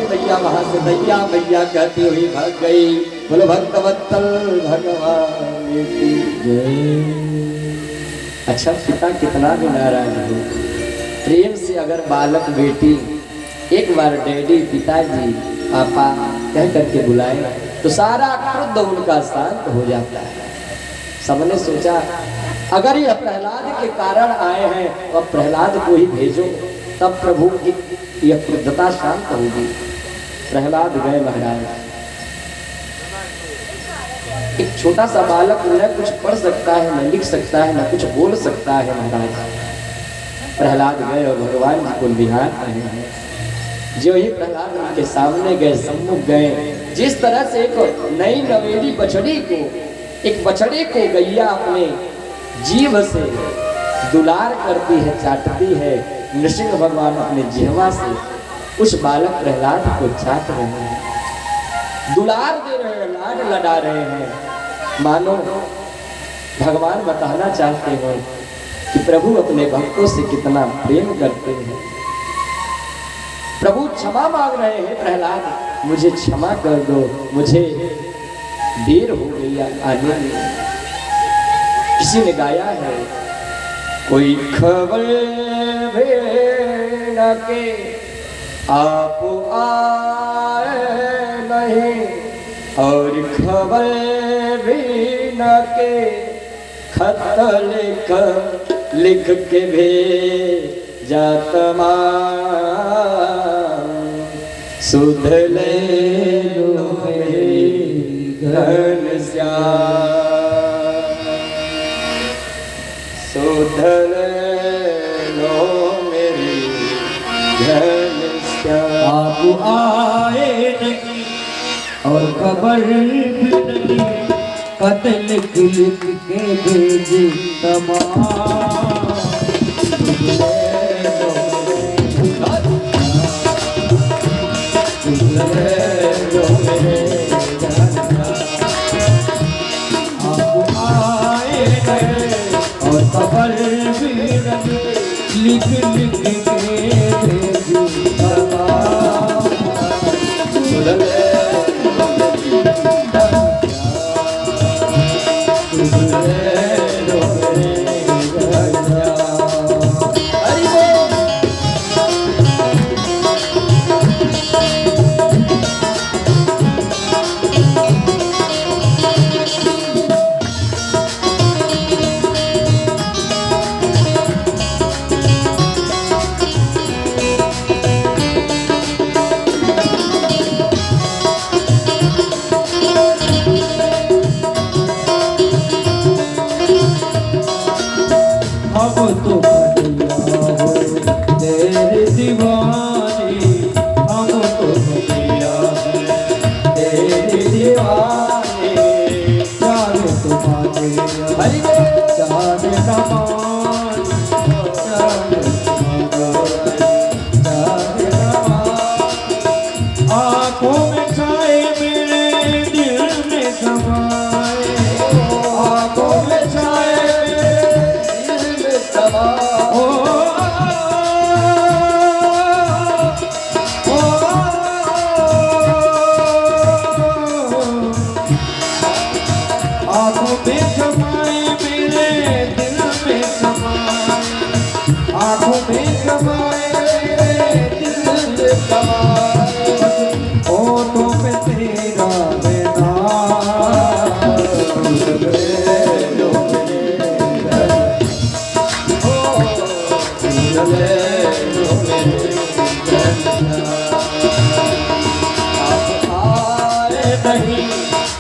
थी मैया, वहां से मैया मैया कहती हुई भाग गई। बोलो भक्तवत्सल भगवान की जय। अच्छा, पिता कितना भी नाराज हो, प्रेम से अगर बालक बेटी एक बार डैडी पिताजी पापा कह करके बुलाए तो सारा क्रोध उनका शांत हो जाता है। सबने सोचा अगर ये प्रहलाद के कारण आए हैं तो अब प्रहलाद को ही भेजो, तब प्रभु की यह क्रुद्धता शांत होगी। प्रहलाद गए महाराज। एक छोटा सा बालक न कुछ पढ़ सकता है, न लिख सकता है, न कुछ बोल सकता है महाराज। प्रहलाद गए और भगवान जी को निहार रहे हैं। जो ही प्रहलाद उनके सामने गए, सम्मुख गए, जिस तरह से एक नई नवेली बछड़ी को, एक बछड़े को गैया अपने जीभ से दुलार करती है, चाटती है, नृसिंह भगवान अपने जिह्वा से उस बालक प्रहलाद को चाट रहे हैं, दुलार दे रहे हैं, लाड लड़ा रहे हैं। मानो भगवान बताना चाहते हैं कि प्रभु अपने भक्तों से कितना प्रेम करते हैं। प्रभु क्षमा मांग रहे हैं, प्रहलाद मुझे क्षमा कर दो, मुझे देर हो गई आने में। किसी ने गाया है, कोई खबर भी न के आप आए नहीं, और खबर भी न के खत लिख के भेजा तमाम, सुध ले लो मेरी घनश्याम, सुध ले लो मेरी घनश्याम। आप आए नहीं और खबर भी नहीं, खत लिख के भेजे तमाम, आप आए नहीं और खबर भी नहीं, लिख के भेजे तमाम,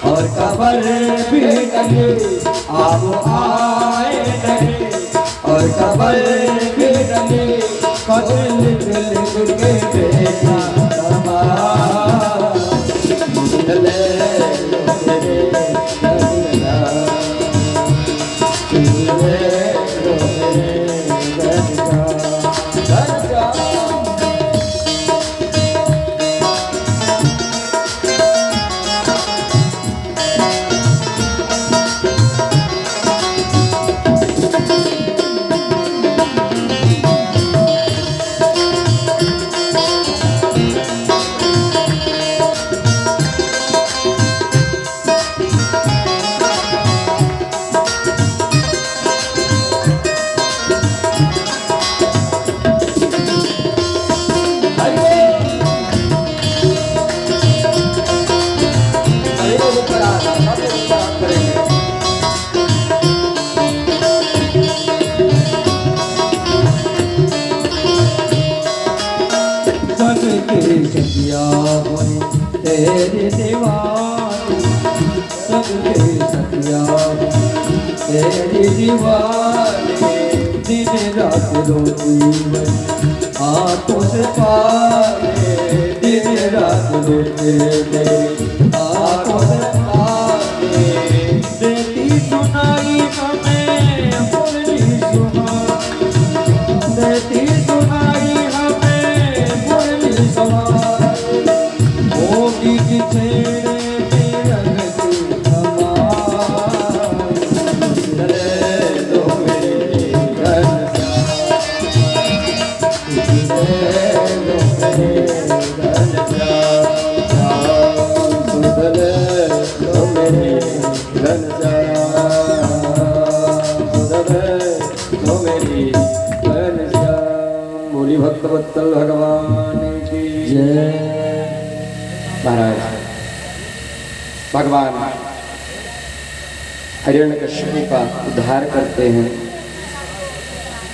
और खबर भी नहीं, आप आए नहीं और खबर भी नहीं, खत लिख के भेजा तमाम, ले लो मेरे घनश्याम, ले लो मेरे घनश्याम। सबकी सखिया हुई तेरी दीवानी, सबकी सखिया तेरी दीवानी, दिन रात रोती है आंखों से पानी, दिन रात रोते मेरी आंखों से पानी, देती सुनाई हमें मुरली सुहानी, देती सुनाई हमें मुरली सुहानी, मोती की छेड़े में रंगती हमारी, चले दो मेरी घनश्याम, चले दो मेरी घनश्याम, चले दो मेरी घनश्याम, चले दो मेरी घनश्याम। बोली भक्तवत्सल भगवान की जय। महाराज भगवान हिरण्यकश्यप का उद्धार करते हैं।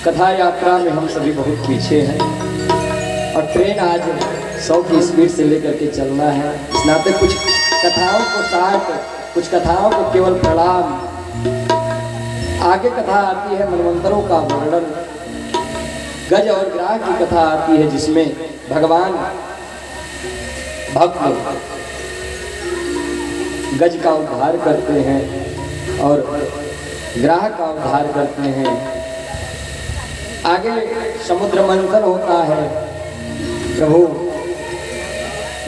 कथा यात्रा में हम सभी बहुत पीछे हैं और ट्रेन आज 100 की स्पीड से लेकर के चलना है। इस नाते कुछ कथाओं को साथ, कुछ कथाओं को केवल प्रणाम। आगे कथा आती है मनवंतरों का वर्णन, गज और ग्राह की कथा आती है जिसमें भगवान भक्त गज का उद्धार करते हैं और ग्राह का उद्धार करते हैं। आगे समुद्र मंथन होता है, प्रभु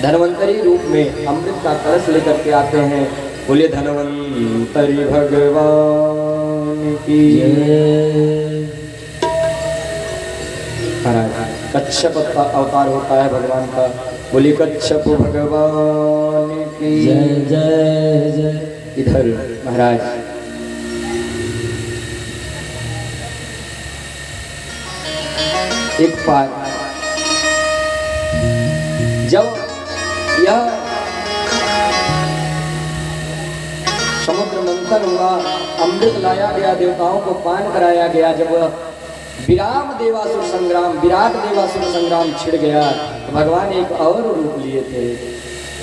धन्वंतरी रूप में अमृत का कलश लेकर के आते हैं। बोले धन्वंतरी भगवान की जय। कच्छप अवतार होता है भगवान का। बोले कच्छप भगवान की जय जय जय। इधर महाराज एक बार जब यह समुद्र मंथन हुआ, अमृत लाया गया, देवताओं को पान कराया गया, जब विराम देवासुर संग्राम, विराट देवासुर संग्राम छिड़ गया तो भगवान एक और रूप लिए थे।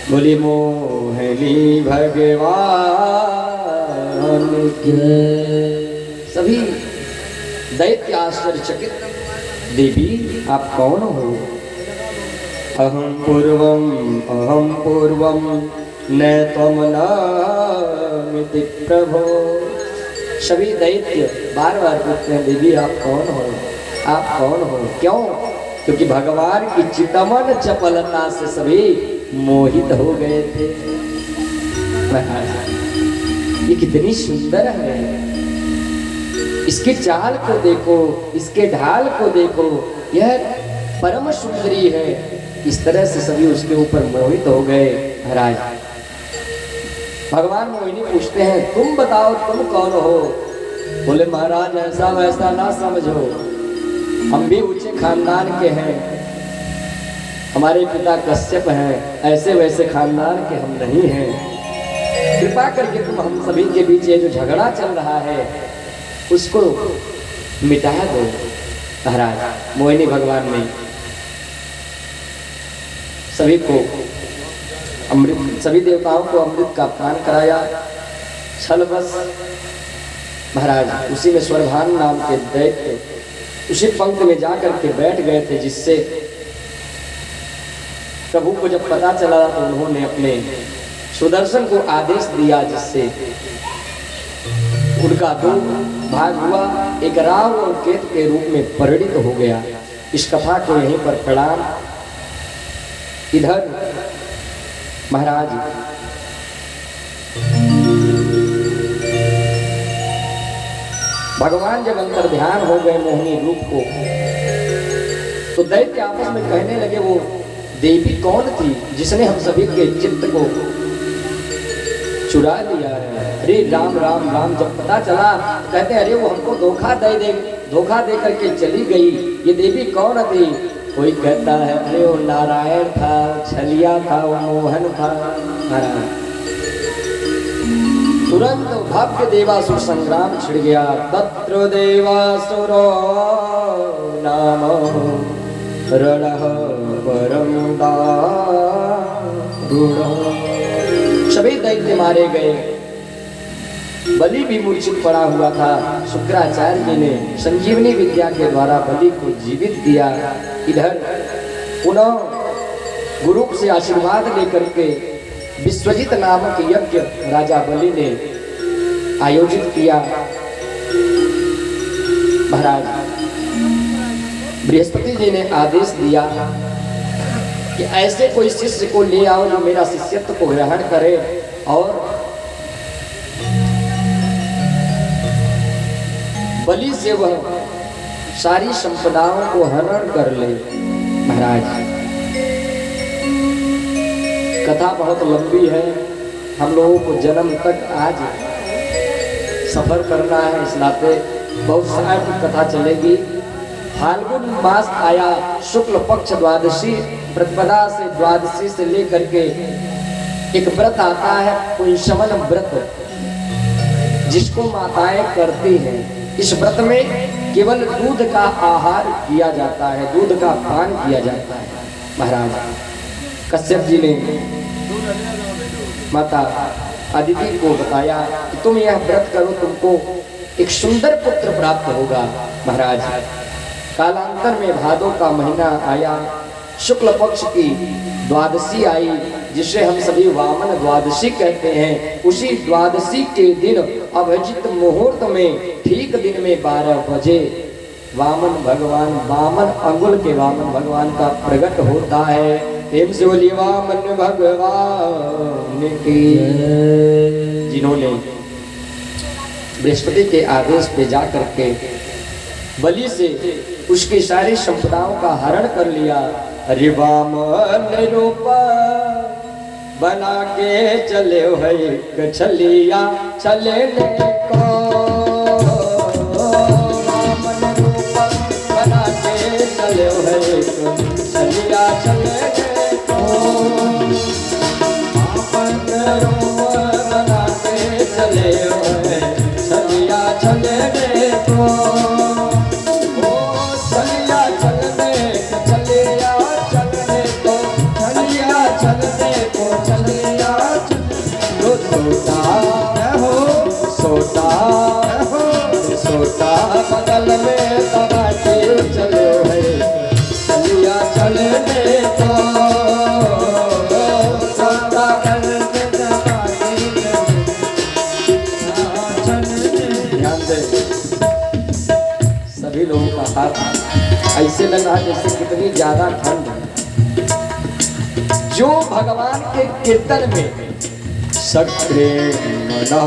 बोली मोहिनी भगवान के। सभी दैत्य आश्चर्यचकित, देवी आप कौन हो? अहम पूर्वम न त्वम नामिति प्रभो। सभी दैत्य बार बार पूछते हैं देवी आप कौन हो, आप कौन हो? क्यों? क्योंकि भगवान की चितमन चपलता से सभी मोहित हो गए थे। ये कितनी सुंदर है, इसकी चाल को देखो, इसके ढाल को देखो, यह परम सुंदरी है। इस तरह से सभी उसके ऊपर मोहित हो गए। महाराज भगवान मोहिनी पूछते हैं तुम बताओ तुम कौन हो? बोले महाराज ऐसा वैसा ना समझो, हम भी ऊंचे खानदान के हैं, हमारे पिता कश्यप हैं, ऐसे वैसे खानदान के हम नहीं हैं। कृपा करके तुम हम सभी के बीच ये जो झगड़ा चल रहा है उसको मिटा दो। महाराज मोहिनी भगवान ने सभी को अमृत, सभी देवताओं को अमृत का पान कराया। छल बस महाराज उसी में स्वर्भान नाम के दैत्य उसी पंक्ति में जाकर के बैठ गए थे, जिससे प्रभु को जब पता चला तो उन्होंने अपने सुदर्शन को आदेश दिया, जिससे उनका दो भाग हुआ, एक राव और केतु के रूप में परिणित हो गया। इस कथा को यहीं पर प्रणाम। इधर महाराज भगवान जब अंतर ध्यान हो गए मोहिनी रूप को, तो दैत्य आपस में कहने लगे वो देवी कौन थी जिसने हम सभी के चित्त को चुरा लिया है? अरे राम राम राम। जब पता चला तो कहते अरे वो हमको धोखा दे करके चली गई, ये देवी कौन थी? कोई कहता है अरे वो नारायण था, छलिया था, वो मोहन था। तुरंत भव्य देवासुर संग्राम छिड़ गया। तत्र देवासुरो नाम रणः परम सभी दैत्य मारे गए। बलि भी मूर्छित पड़ा हुआ था। शुक्राचार्य जी ने संजीवनी विद्या के द्वारा बलि को जीवित किया। इधर पुनः गुरु से आशीर्वाद लेकर के विश्वजित नामक यज्ञ राजा बलि ने आयोजित किया। महाराज बृहस्पति जी ने आदेश दिया कि ऐसे कोई शिष्य को ले आओ जो मेरा शिष्यत्व को ग्रहण करे और बलि से वह सारी संपदाओं को हरण कर ले। महाराज कथा बहुत लंबी है, हम लोगों को जन्म तक आज सफर करना है, इस नाते बहुत समय की कथा चलेगी। फाल्गुन मास आया, शुक्ल पक्ष द्वादशी प्रतिपदा से द्वादशी से लेकर के एक व्रत आता है, पुंसवन व्रत, जिसको माताएं करती हैं। इस व्रत में केवल दूध का आहार किया जाता है, दूध का पान किया जाता है। महाराज कश्यप जी ने माता अदिति को बताया कि तुम यह व्रत करो, तुमको एक सुंदर पुत्र प्राप्त होगा। महाराज कालांतर में भादो का महीना आया, शुक्ल पक्ष की द्वादशी आई, जिसे हम सभी वामन द्वादशी कहते हैं। उसी द्वादशी के दिन अभिजित मुहूर्त में ठीक दिन में 12 बजे वामन भगवान, वामन अंगुल के वामन भगवान का प्रकट होता है। प्रेम से बोलिए वामन भगवान की। जिन्होंने बृहस्पति के आदेश पे जा करके बलि से उसकी सारी संपदाओं का हरण कर लिया। अरे वामन रूप बना के चले है छलिया चले को, वामन रूप बना के चले है छलिया चले को, वामन रूप बना के चले है छलिया चले को। सोता बगल में दबा के चलो है चलिया चलने को, सोता बगल में दबा के ध्यान दे। सभी लोगों का हाथ ऐसे लगा जैसे कितनी ज्यादा ठंड है। जो भगवान के कीर्तन में सक्रे मना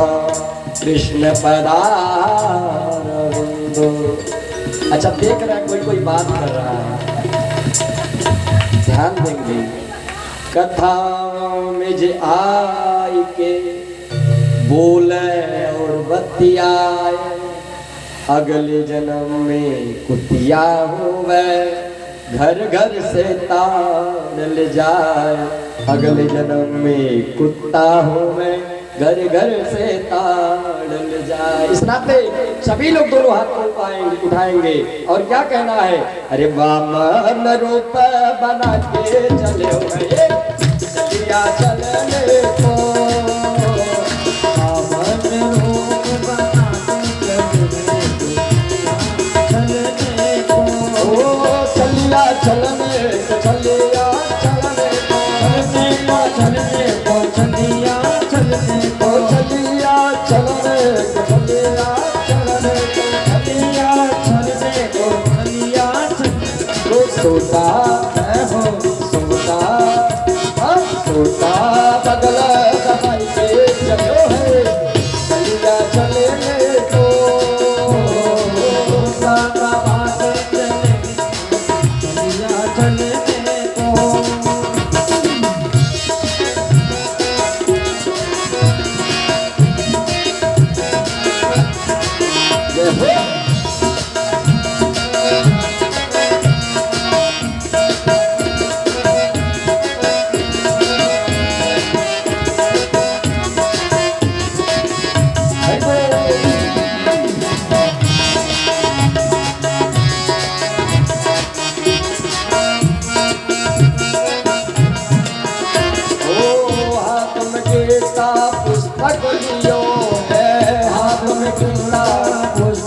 कृष्ण पदारविंदो, अच्छा देख रहा है कोई बात कर रहा है, ध्यान देंगे। कथा में जे आई के बोले और बतियाए, अगले जन्म में कुतिया होवे घर घर से ताड़ ले जाए। अगले जन्म में कुत्ता होवे घर घर से ताड़ ले जाए। इस नाते सभी लोग दोनों हाथ उठाएंगे और क्या कहना है? अरे वामन रूप बना के चले हुए चलिया चलने को, वामन रूप बना के चलने को, ओ चलिया चलने को, चलिया चलने को, चलने को, चलिया चलने को, चलिया चलने को, चलिया चलने को, चलिया चलने को, चलिया चलने को। सोता है हो सोता, सोता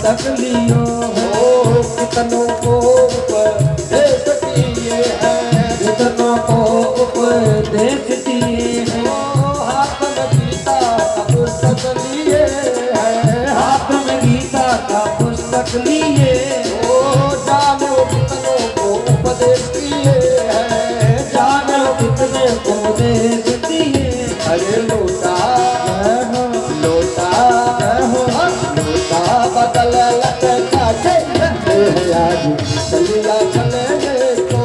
पुस्तक लियो ओ कितनों को उपदेश किए हैं, कितनों को उपदेश दिए हैं। ओ हाथ में गीता का पुस्तक लिए हैं, हाथ में गीता का पुस्तक लिए ओ जानो कितनों को उपदेश किए हैं, जानो कितने उपदेश दिए। अरे लोटा लोटा लोटा बदल लटका के आज चलिया चले को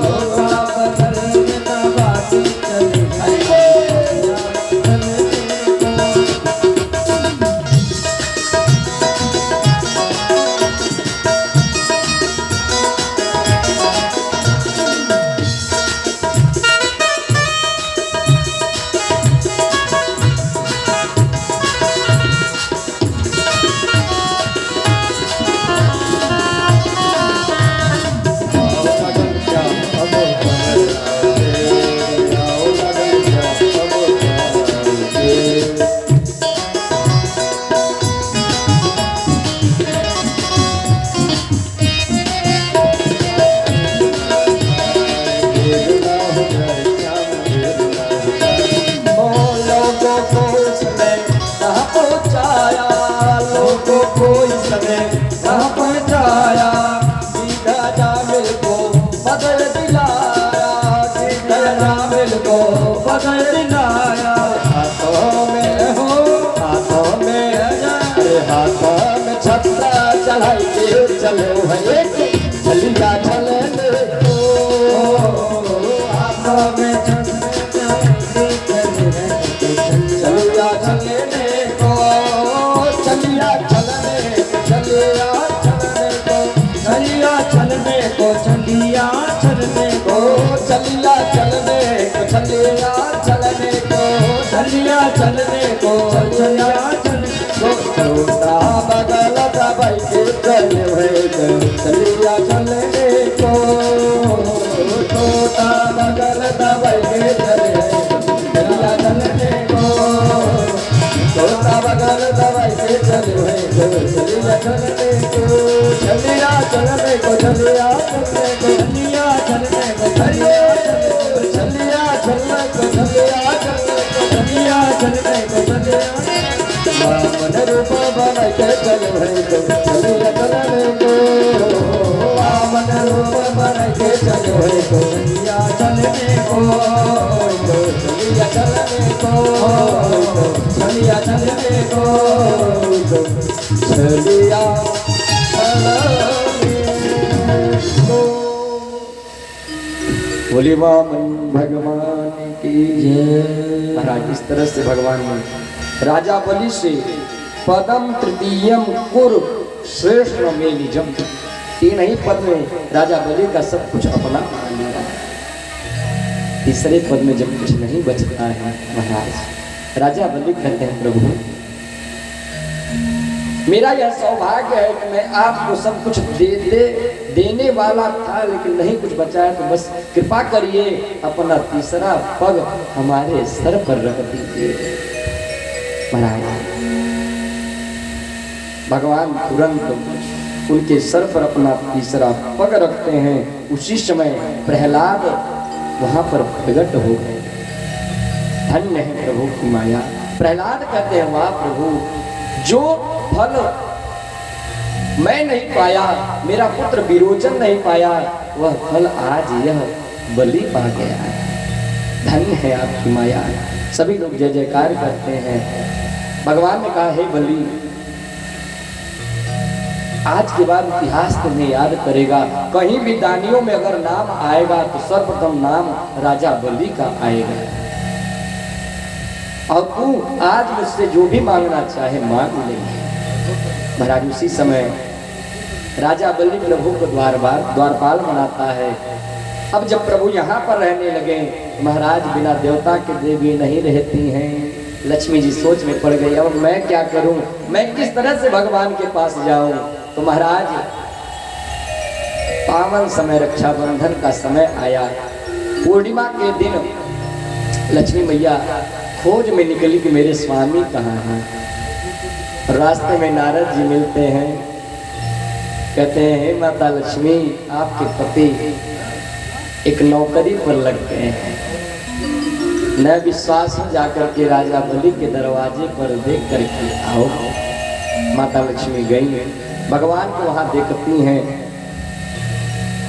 लोटा बदल ना बाकी चले चढ़ाई के चले भैया चलिया चले हाथों में चलिया चलने को चलिया चलने चलिया चलने को चलिया चलने को चलिया चलने को चलिया चलने को चलिया चलने को चलिया चलने को चलिया चलने को छोटा बगल दबाई के चले भैया चलिया चलने को छोटा बगल दबाई के चले चलिया चलने को छोटा बगल दबाई के चले भैया चलिया चलने को चलिया चलने को चलिया चलने को चलिया चलने को चलिया चलिया चलने को चलिया चलने को चलिया चलने को चलिया मन रूप बन के चल भई तो चलिया चलने को मन रूप बन के चल भई तो चलिया चलने को चलिया चलने को चलिया चलने को चलिया बोली वामन भगवान की जय। महाराज इस तरह से भगवान ने राजा बलि से पदम तृतीयम कुर श्रेष्ठ में निजम, तीन ही पद में राजा बलि का सब कुछ अपना मान लिया। तीसरे पद में जब कुछ नहीं बचता है महाराज, राजा बलि कहते हैं प्रभु मेरा यह सौभाग्य है कि मैं आपको सब कुछ देने वाला था, लेकिन नहीं कुछ बचा है, तो बस कृपा करिए अपना तीसरा पग हमारे सर पर रख दीजिए। महाराज भगवान तुरंत उनके सर पर अपना तीसरा पग रखते हैं। उसी समय प्रहलाद वहां पर प्रकट हो गए। धन्य है प्रभु की माया। प्रहलाद कहते हैं वाह प्रभु, जो फल मैं नहीं पाया, मेरा पुत्र विरोचन नहीं पाया, वह फल आज यह बलि पा गया है। धन्य है आपकी माया। सभी लोग जय जयकार करते हैं। भगवान ने कहा हे बलि, आज के बाद इतिहास तुम्हें याद करेगा। कहीं भी दानियों में अगर नाम आएगा तो सर्वप्रथम नाम राजा बलि का आएगा। और तू आज मुझसे जो भी मांगना चाहे मांग ले। महाराज उसी समय राजा बलि प्रभु को द्वारपाल बनाता है। अब जब प्रभु यहाँ पर रहने लगे, महाराज बिना देवता के देवी नहीं रहती हैं। लक्ष्मी जी सोच में पड़ गई, अब मैं क्या करूं, मैं किस तरह से भगवान के पास जाऊं। तो महाराज पावन समय रक्षाबंधन का समय आया। पूर्णिमा के दिन लक्ष्मी मैया खोज में निकली कि मेरे स्वामी कहाँ हैं। रास्ते में नारद जी मिलते हैं, कहते हैं हे माता लक्ष्मी, आपके पति एक नौकरी पर लग गए हैं। न विश्वास हो जाकर के राजा बलि के दरवाजे पर देख करके आओ। माता लक्ष्मी गई, भगवान को वहां देखती हैं।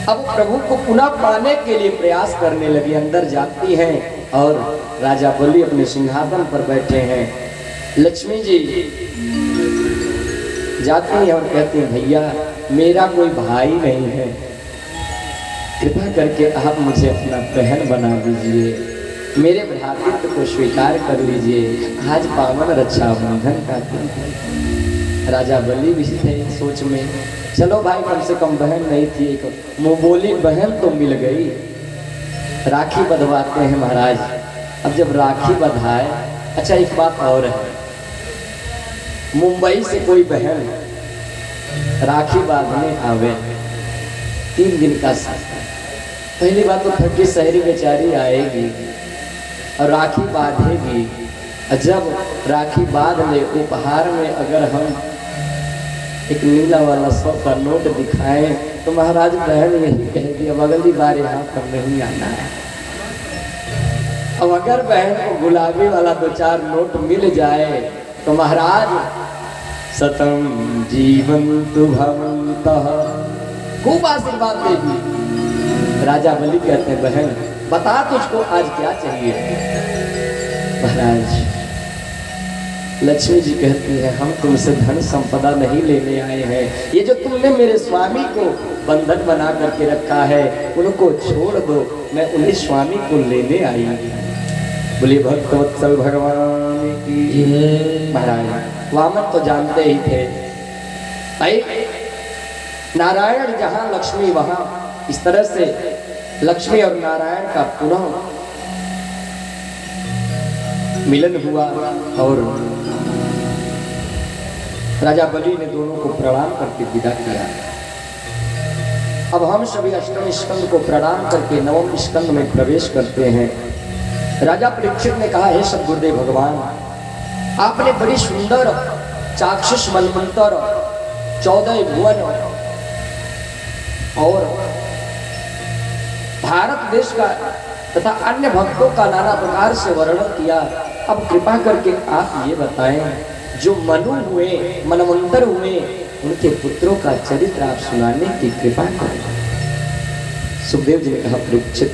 अब प्रभु को पुनः पाने के लिए प्रयास करने लगी, अंदर जाती हैं और राजा बलि अपने सिंहासन पर बैठे हैं। लक्ष्मी जी जाती हैं और कहती हैं भैया मेरा कोई भाई नहीं है, कृपा करके आप मुझे अपना बहन बना दीजिए, मेरे भ्रातृत्व को स्वीकार कर लीजिए, आज पावन रक्षाबंधन का दिन है। राजा बलि भी थे सोच में, चलो भाई कम से कम बहन नहीं थी, एक मुंह बोली बहन तो मिल गई। राखी बंधवाते हैं महाराज। अब जब राखी बंधाए, अच्छा एक बात और है, मुंबई से कोई बहन राखी बांधने आवे, 3 दिन का सफर, पहली बात तो थकी शहरी बेचारी आएगी और राखी बांधेगी। जब राखी बांध ले, उपहार में अगर हम एक नीला वाला 100 का नोट दिखाएं तो महाराज बहन यही कहेगी अब अगली बार यहाँ पर नहीं आना है। अब अगर बहन को गुलाबी वाला 2-4 नोट मिल जाए तो महाराज सतम जीवन्तु भवन्तः खूब आशीर्वाद देगी। राजा बलि कहते हैं बहन बता तुझको आज क्या चाहिए। महाराज लक्ष्मी जी कहती है हम तुमसे धन संपदा नहीं लेने आए हैं, ये जो तुमने मेरे स्वामी को बंधन बना करके रखा है उनको छोड़ दो, मैं उन्हें स्वामी को लेने आई। बोले भक्तवत्सल भगवान की। महाराज वामन तो जानते ही थे भाई, नारायण जहां लक्ष्मी वहां, इस तरह से लक्ष्मी और नारायण का पुनः मिलन हुआ और राजा बलि ने दोनों को प्रणाम करके विदा किया। अब हम सभी अष्टम स्कंद को प्रणाम करके नवम स्कंद में प्रवेश करते हैं। राजा परीक्षित ने कहा हे सब गुरुदेव भगवान, आपने बड़ी सुंदर चाक्षुष मनमंत्र 14 भुवन और भारत देश का तथा अन्य भक्तों का नाना प्रकार से वर्णन किया। अब कृपा करके आप ये बताएं जो मनु हुए, मनवंतर हुए, उनके पुत्रों का चरित्र आप सुनाने की कृपा करें। सुखदेव जी ने कहा परीक्षित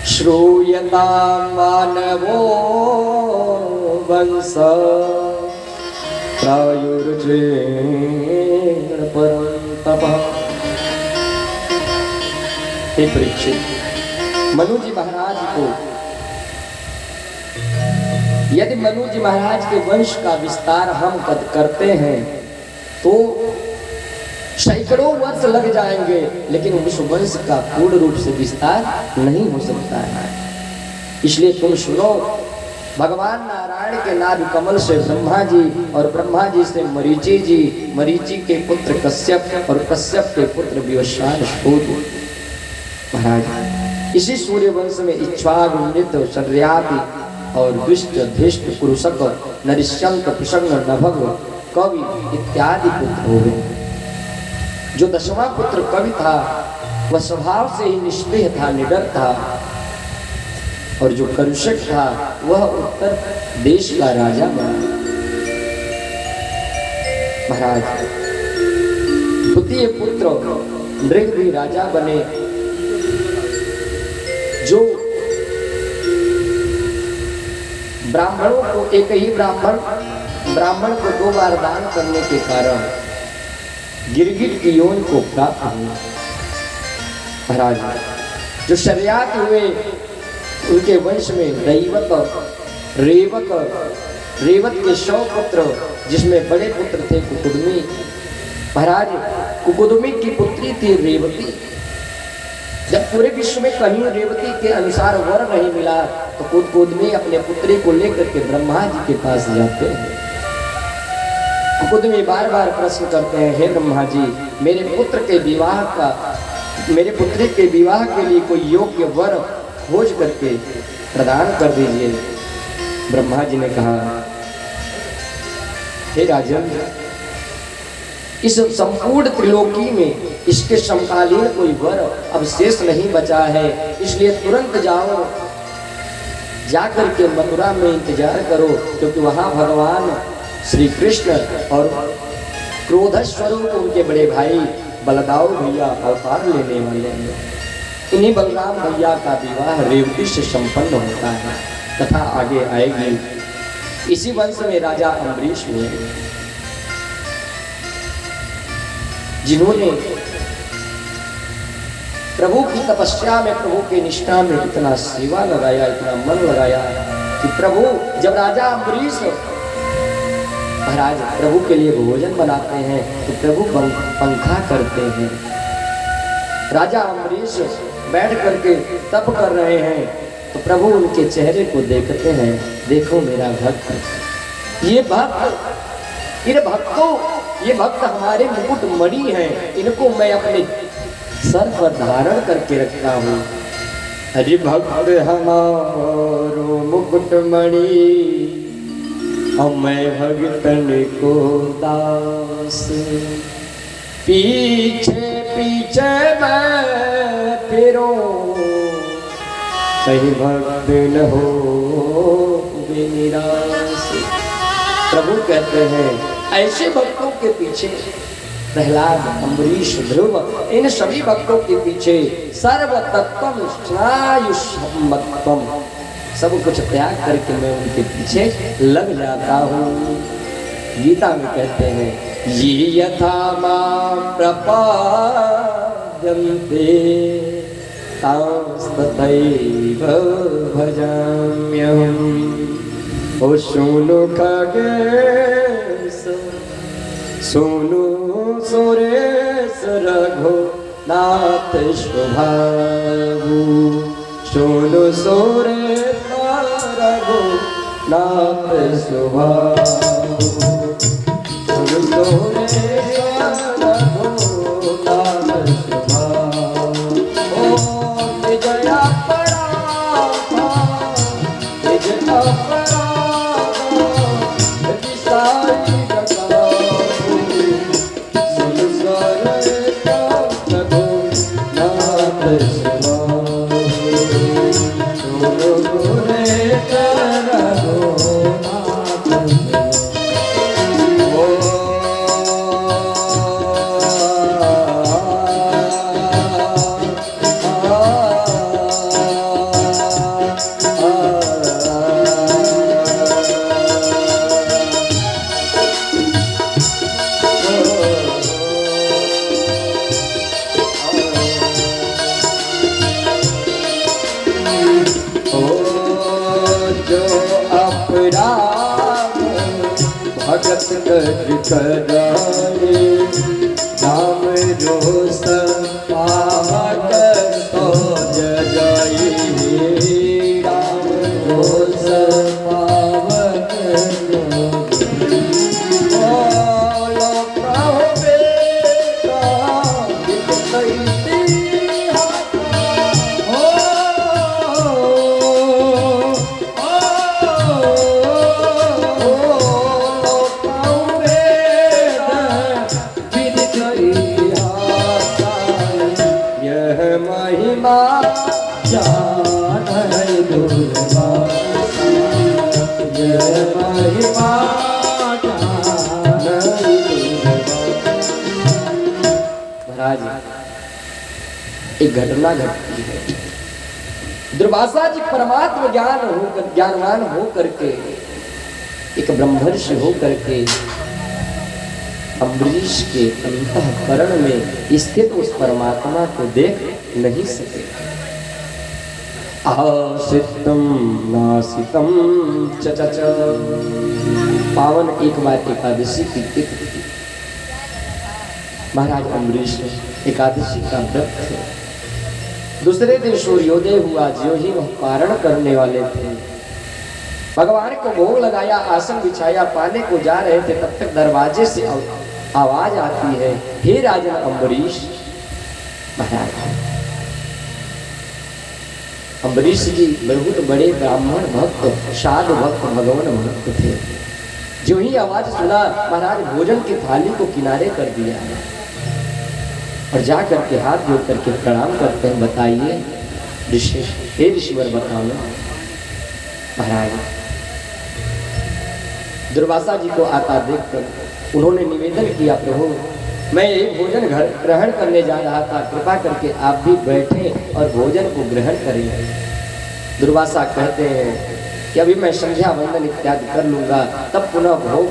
श्रूयता मानवो वंश प्रायुर्जेण परं तपः। हे परीक्षित, मनु जी महाराज को यदि मनु जी महाराज के वंश का विस्तार हम करते हैं तो सैकड़ों वर्ष लग जाएंगे, लेकिन उस वंश का पूर्ण रूप से विस्तार नहीं हो सकता है। इसलिए तुम सुनो, भगवान नारायण के नाभि कमल से ब्रह्मा जी और ब्रह्मा जी से मरीचि जी, मरीचि के पुत्र कश्यप और कश्यप के पुत्र विवस्वान सूत। महाराज इसी सूर्य वंश में इक्ष्वाकु, मृत, शर्याति और दुष्ट, धृष्ट, कुरुशक, नरिष्यंत, प्रसन्न, नभग, कवि इत्यादि पुत्र हुए। जो 10वां पुत्र कवि था वह स्वभाव से ही निष्ठेय था, निडर था, और जो करुषक था वह उत्तर देश का राजा बना। महाराज द्वितीय पुत्र नृग भी राजा बने। जो ब्राह्मणों को, एक ही ब्राह्मण को 2 बार दान करने के कारण गिरगिट की योनि को प्राप्त हुआ। महाराज जो शर्यात हुए उनके वंश में दैवत, रेवत के 100 पुत्र, जिसमें बड़े पुत्र थे कुकुदमी। महाराज कुकुदमी की पुत्री थी रेवती। जब पूरे विश्व में कहीं रेवती के अनुसार वर नहीं मिला तो कुकुदमी अपने पुत्री को लेकर के ब्रह्मा जी के पास जाते हैं। कुकुदमी बार बार प्रश्न करते हैं हे ब्रह्मा जी, मेरे पुत्री के विवाह के लिए कोई योग्य वर खोज करके प्रदान कर दीजिए। ब्रह्मा जी ने कहा हे राजन, इस संपूर्ण त्रिलोकी में इसके समकालीन कोई वर अब शेष नहीं बचा है, इसलिए तुरंत जाओ, जाकर के मथुरा में इंतजार करो, क्योंकि वहां भगवान श्री कृष्ण और क्रोध स्वरूप उनके बड़े भाई बलदाऊ भैया अवतार लेने वाले हैं। इन्हीं बलराम भैया का विवाह रेवती से संपन्न होता है। कथा आगे आएगी। इसी वंश में राजा अम्बरीश हुए, जिन्होंने प्रभु की तपस्या में, प्रभु की निष्ठा में इतना सेवा लगाया, इतना मन लगाया कि प्रभु जब राजा अम्बरीश महाराज प्रभु के लिए भोजन बनाते हैं तो प्रभु पंखा करते हैं। राजा अम्बरीश बैठ करके तप कर रहे हैं तो प्रभु उनके चेहरे को देखते हैं, देखो मेरा भक्त, ये भक्त, इन भक्तों, ये भक्त हमारे मुकुट मणि हैं, इनको मैं अपने सर पर धारण करके रखता हूँ। हरि भक्त हमारो मुकुट मणि, और मैं भगतन को दास, पीछे पीछे मैं फिरूं, कहीं भक्त न हो निराश। प्रभु कहते हैं ऐसे भक्तों के पीछे, प्रहलाद, अम्बरीश, ध्रुव, इन सभी भक्तों के पीछे सर्वतत्वम स्नायुषमत्वम, सब कुछ त्याग करके मैं उनके पीछे लग जाता हूँ। गीता में कहते हैं ये यथा मां प्रपद्यन्ते तथैव भजाम्यहम्। ओ सुनो खगेश, सुनो सुरेश, रघुनाथ स्वभावु, सुनो सुरेश रघुनाथ स्वभावु, सुनो सुरेश रघुनाथ स्वभावु। ओ विजया पराभा, विजया पराभा, विसारी रघु, सुनो सुरेश रघुनाथ स्वभावु, सुनो सुरेश भगत कर कराए, नाम रोस पावक तो जय, राम रोस पावक बोलो प्रभु बेटा महिमा जान दुर्गा, ये महिमा जान महाराज एक घटना घटती है। दुर्वासा जी परमात्म ज्ञानवान हो करके, एक ब्रह्मर्षि हो करके अम्बरीश के अंतःकरण में स्थित उस परमात्मा को देख नहीं सके। आसितम नासितम चचच, पावन एक बार एकादशी की तिथि थी। महाराज अम्बरीश एकादशी का व्रत थे। दूसरे दिन सूर्योदय हुआ, जो ही वह पारण करने वाले थे, भगवान को भोग लगाया, आसन बिछाया, पाने को जा रहे थे, तब तक दरवाजे से आवाज आती है, हे राजन अम्बरीश। महाराज अम्बरीश जी बहुत बड़े ब्राह्मण भक्त, साधु भक्त, भगवान भक्त थे। जो ही आवाज सुना महाराज भोजन की थाली को किनारे कर दिया और जा करके हाथ जोड़ करके प्रणाम करते हैं। बताइए ऋषि, हे ऋषिवर बताओ। महाराज दुर्वासा जी को आता देखकर उन्होंने निवेदन किया, प्रभु मैं एक भोजन घर ग्रहण करने जा रहा था, कृपा करके आप भी बैठे और भोजन को ग्रहण करें। दुर्वासा कहते हैं कि अभी मैं संध्या वंदन इत्यादि कर लूंगा, तब पुनः भोग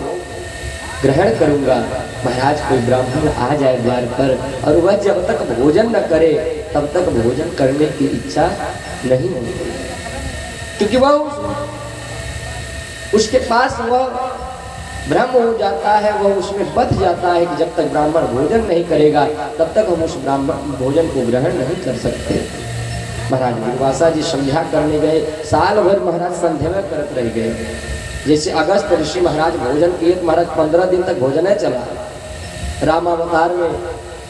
ग्रहण करूंगा। महाराज कोई ब्राह्मण आ जाए द्वार पर और वह जब तक भोजन न करे तब तक भोजन करने की इच्छा नहीं होती, क्योंकि वह उसके पास वह भ्रम हो जाता है, वह उसमें बच जाता है कि जब तक ब्राह्मण भोजन नहीं करेगा तब तक हम उस ब्राह्मण भोजन को ग्रहण नहीं कर सकते। महाराज दुर्वासा जी संध्या करने गए, साल भर महाराज संध्या में करत रह गए। जैसे अगस्त ऋषि महाराज भोजन किए, महाराज 15 दिन तक भोजन है चला। रामावतार में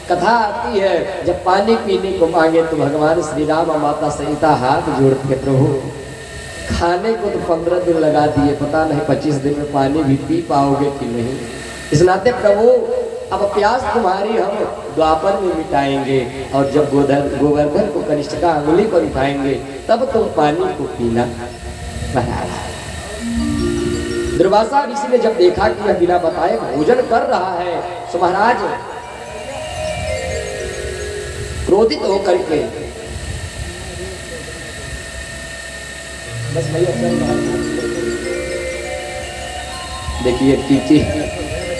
कथा आती है, जब पानी पीने को मांगे तो भगवान श्री राम और माता सहिता हाथ जोड़ते, प्रभु खाने को तो 15 दिन लगा दिए, पता नहीं 25 दिन में पानी भी पी पाओगे कि नहीं। इस नाते प्रभु अब प्यास तुम्हारी हम द्वापर में मिटाएंगे और जब गोवर्धन को कनिष्ठिका अंगुली पर उठाएंगे तब तुम पानी को पीना। दुर्वासा ऋषि ने जब देखा कि यह बिना बताए भोजन कर रहा है तो महाराज क्रोधित होकर के बस देखिए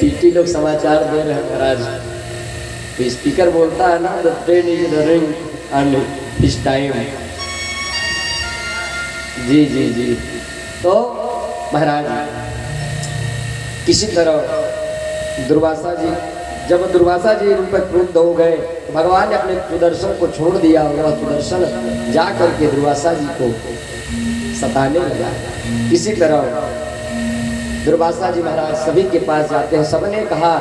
टीटी लोग समाचार दे रहे हैं महाराज, तो स्पीकर बोलता है ना, the train is running on this time. जी जी जी। तो महाराज किसी तरह दुर्वासा जी, जब दुर्वासा जी उन पर क्रुद्ध हो गए तो भगवान ने अपने सुदर्शन को छोड़ दिया और वह सुदर्शन जा करके दुर्वासा जी को सताने लगा। इसी तरह दुर्वासा जी महाराज सभी के पास जाते हैं। सबने कहा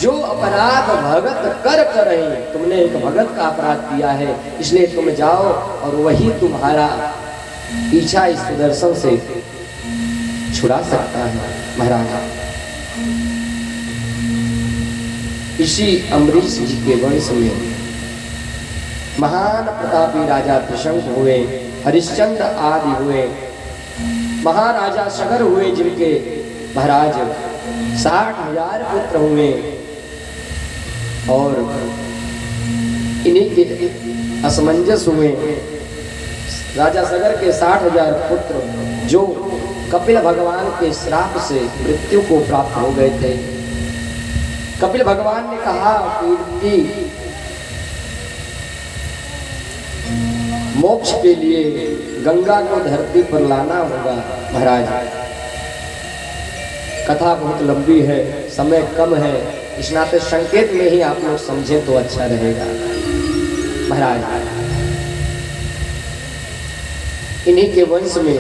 जो अपराध भगत कर रहे, तुमने एक भगत का अपराध किया है, इसलिए तुम जाओ और वही तुम्हारा पीछा इस सुदर्शन से छुड़ा सकता है। महाराज इसी अम्बरीश जी के वंश में महान प्रतापी राजा त्रिशंक हुए, हरिश्चंद्र आदि हुए, महाराजा सगर हुए जिनके महाराज 60,000 पुत्र हुए और इन्हीं के असमंजस हुए। राजा सगर के 60,000 पुत्र जो कपिल भगवान के श्राप से मृत्यु को प्राप्त हो गए थे। कपिल भगवान ने कहा कि मोक्ष के लिए गंगा को धरती पर लाना होगा। महाराज कथा बहुत लंबी है, समय कम है, इस नाते संकेत में ही आप लोग समझे तो अच्छा रहेगा। महाराज इन्हीं के वंश में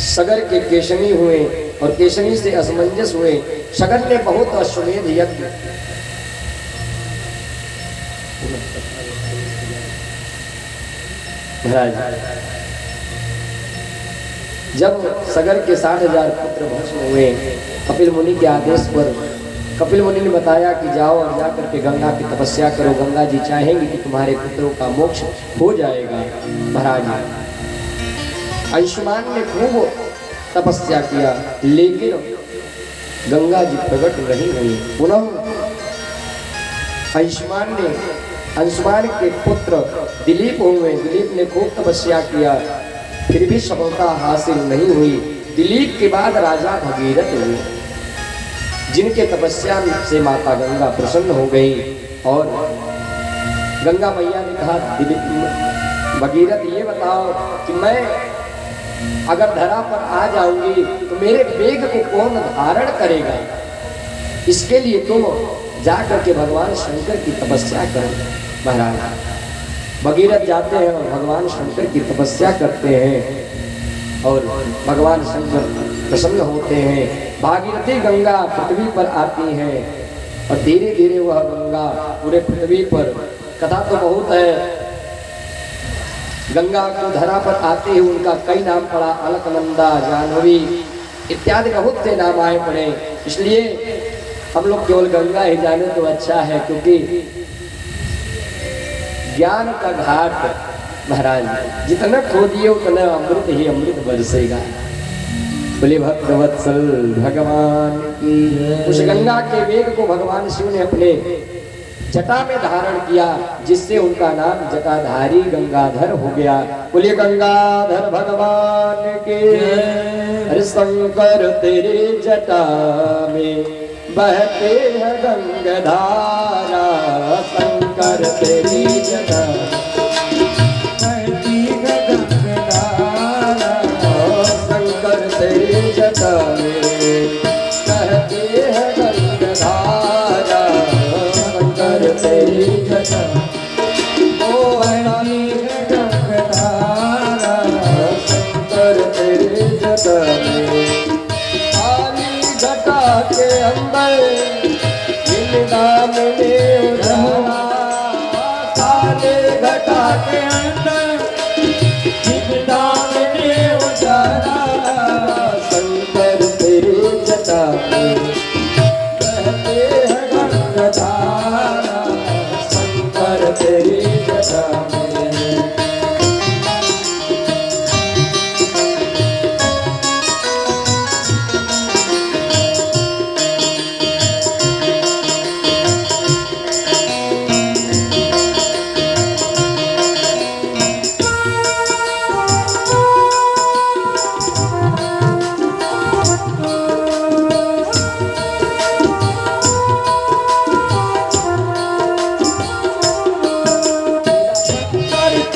सगर के केशनी हुए और केशनी से असमंजस हुए। सगर ने बहुत अश्वमेध यज्ञ महाराज जब सगर के 60,000 पुत्र भस्म हुए, कपिल मुनि के आदेश पर कपिल मुनि ने बताया कि जाओ और जा करके गंगा की तपस्या करो, गंगा जी चाहेंगे कि तुम्हारे पुत्रों का मोक्ष हो जाएगा। महाराज अंशुमान ने खूब तपस्या किया लेकिन गंगा जी प्रकट नहीं हुई। पुनः अंशुमान के पुत्र दिलीप हुए, दिलीप ने खूब तपस्या किया फिर भी सफलता हासिल नहीं हुई। दिलीप के बाद राजा भगीरथ हुए जिनके तपस्या से माता गंगा प्रसन्न हो गई और गंगा मैया ने कहा भगीरथ ये बताओ कि मैं अगर धरा पर आ जाऊंगी तो मेरे वेग को कौन धारण करेगा, इसके लिए तुम जाकर के भगवान शंकर की तपस्या करो। महाराज भगीरथ जाते हैं और भगवान शंकर की तपस्या करते हैं और भगवान शंकर प्रसन्न होते हैं। भागीरथी गंगा पृथ्वी पर आती है और धीरे धीरे वह गंगा पूरे पृथ्वी पर, कथा तो बहुत है, गंगा को धरा पर आते ही उनका कई नाम पड़ा, अलकनंदा, जाह्नवी, इत्यादि बहुत से नाम आए पड़े। इसलिए हम लोग केवल गंगा ही जाने तो अच्छा है, क्योंकि ज्ञान का घाट महाराज जितना खोदिए उतना अमृत ही अमृत बरसेगा। बोले भक्तवत्सल भगवान की। उस गंगा के वेग को भगवान शिव ने अपने जटा में धारण किया, जिससे उनका नाम जटाधारी गंगाधर हो गया। बोले गंगाधर भगवान के। अरे शंकर तेरे जटा में बहते हैं गंगाधारा, शंकर तेरी जटा बहती है गंगाधारा, शंकर तेरी जटा में बहते हैं गंगाधारा, शंकर तेरी जटा बहती है गंगाधारा, शंकर तेरी जटा में। काली जटा के अंदर इन नाम ने उजाला, काले घटा के अंदर जिंदान ने उजाला, शंकर तेरी जटा में बहते हैं गंगाधारा, शंकर तेरी जटा में।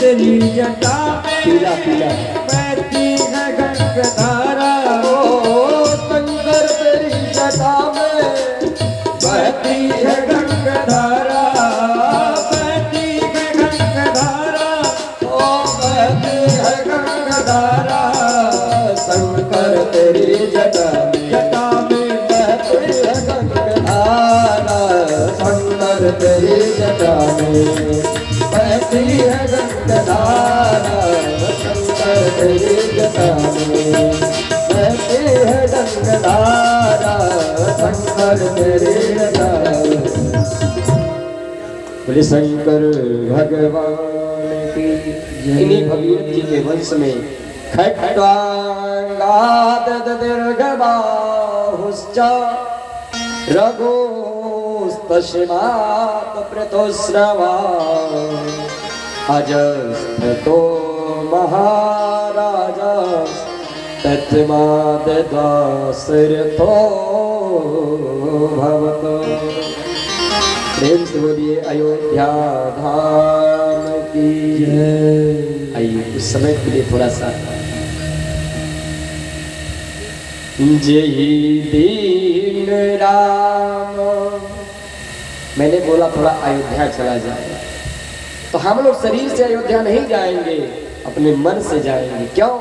तेरी जटा में पीला पीला बहती है गंगाधारा, शंकर तेरी जटा में बहती है गंगाधारा, बहती है गंगाधारा, बहती है गंगाधारा, शंकर तेरी जटा में जटा में बहती है गंगाधारा, शंकर तेरी जटा में बहती है गंगाधारा, शंकर तेरी जटा में बहती है गंगाधारा, शंकर तेरी जटा में। बोले शंकर भगवान की। इन्हीं भगीरथ जी के वंश में खट्वांगाद दीर्घबाहुश्च रघुस्तस्मात् प्रतोस्रवा अजस्रतो महाराज तस्मात् दाशरथो भवतो। प्रेम से बोलिए अयोध्या धाम की जय। आइए उस समय के लिए थोड़ा सा जय दीन राम। मैंने बोला थोड़ा अयोध्या चला जाए, तो हम लोग शरीर से अयोध्या नहीं जाएंगे, अपने मन से जाएंगे। क्यों?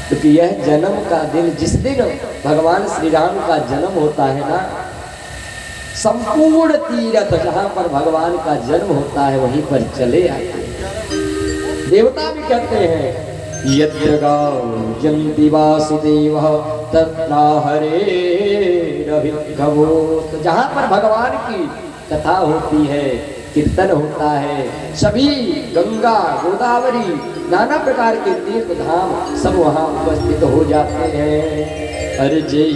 क्योंकि यह जन्म का दिन, जिस दिन भगवान श्री राम का जन्म होता है ना, संपूर्ण तीर्थ जहाँ पर भगवान का जन्म होता है वहीं पर चले आते हैं। देवता भी कहते हैं यत्र गायन्ति वासुदेवः तत्र हरेरभिर्भवो। तो जहाँ पर भगवान की कथा होती है, कीर्तन होता है, सभी गंगा गोदावरी नाना प्रकार के तीर्थ धाम सब वहाँ उपस्थित हो जाते हैं। अरे जय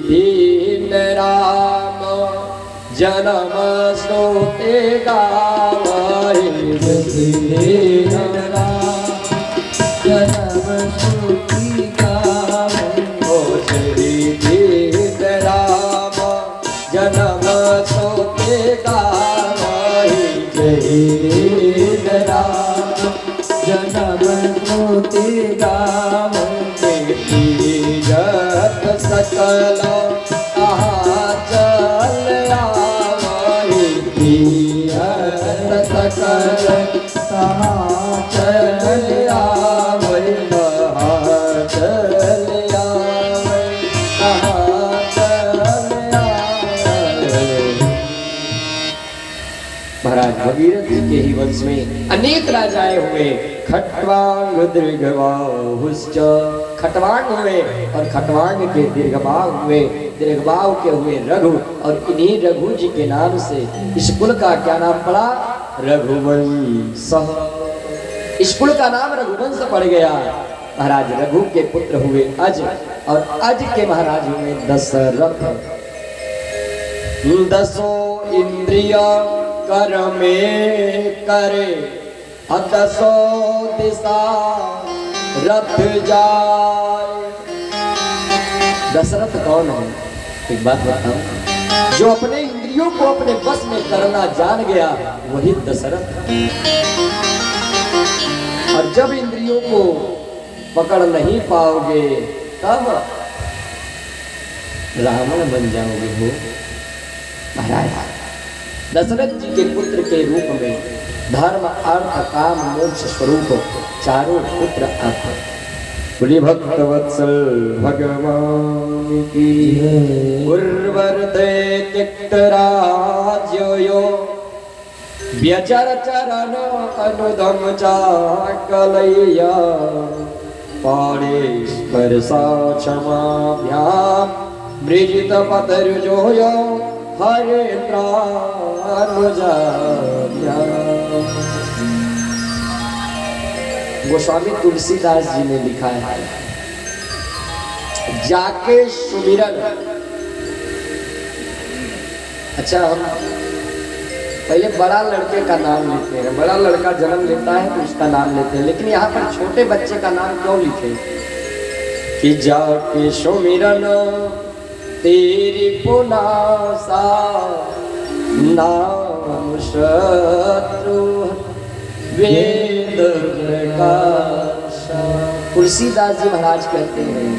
दीन राम जन्म सोते गावहि, दीन राम जन्म सोती गावहि। ओ श्री दीन राम जन्म सोते गावहि, दीन राम जन्म सोते गावहि। तीरथ सकल कहाँ चल आवहि, तीरथ सकल कहाँ चल आवहि, कहाँ चल आवहि, कहाँ चल आवहि। महाराज भगीरथ जी के ही वंश में अनेक राजाएं हुए। खट्वांग दीर्घबाहुश्च, खट्वांग हुए और खट्वांग के दीर्घबाहु हुए, दीर्घबाहु के हुए रघु, और इन्हीं रघु जी के नाम से इस कुल का क्या नाम पड़ा? रघुवंश। इस कुल का नाम रघुवंश पड़ गया। महाराज रघु के पुत्र हुए अज, और अज के महाराज हुए दशरथ। दसो इंद्रिय कर में करे, दसो दिशा रथ जाए। दशरथ कौन है? एक बात बताऊं, जो अपने इंद्रियों को अपने बस में करना जान गया वही दशरथ। और जब इंद्रियों को पकड़ नहीं पाओगे तब रावण बन जाओगे हो। महाराज दशरथ जी के पुत्र के रूप में धर्म अर्थ काम मोक्ष स्वरूप चारों पुत्र आते। बोली भक्त वत्सल भगवान की। उर्वरते तिक्त राज्यो व्यचर चरण अनुदम चाकलैया, पाणे स्पर्शा क्षमाभ्याम मृजित पतर्जोयो हरेन्द्रानुजा। गोस्वामी तुलसीदास जी ने लिखा है, जाके सुमिरन। अच्छा, हम पहले बड़ा लड़के का नाम लेते हैं, बड़ा लड़का जन्म लेता है तो उसका नाम लेते हैं, लेकिन यहाँ पर छोटे बच्चे का नाम क्यों लिखे? कि जाके सुमिरन तेरी पुनासा, नाम शत्रु वेद प्रकाश। तुलसीदास जी महाराज कहते हैं,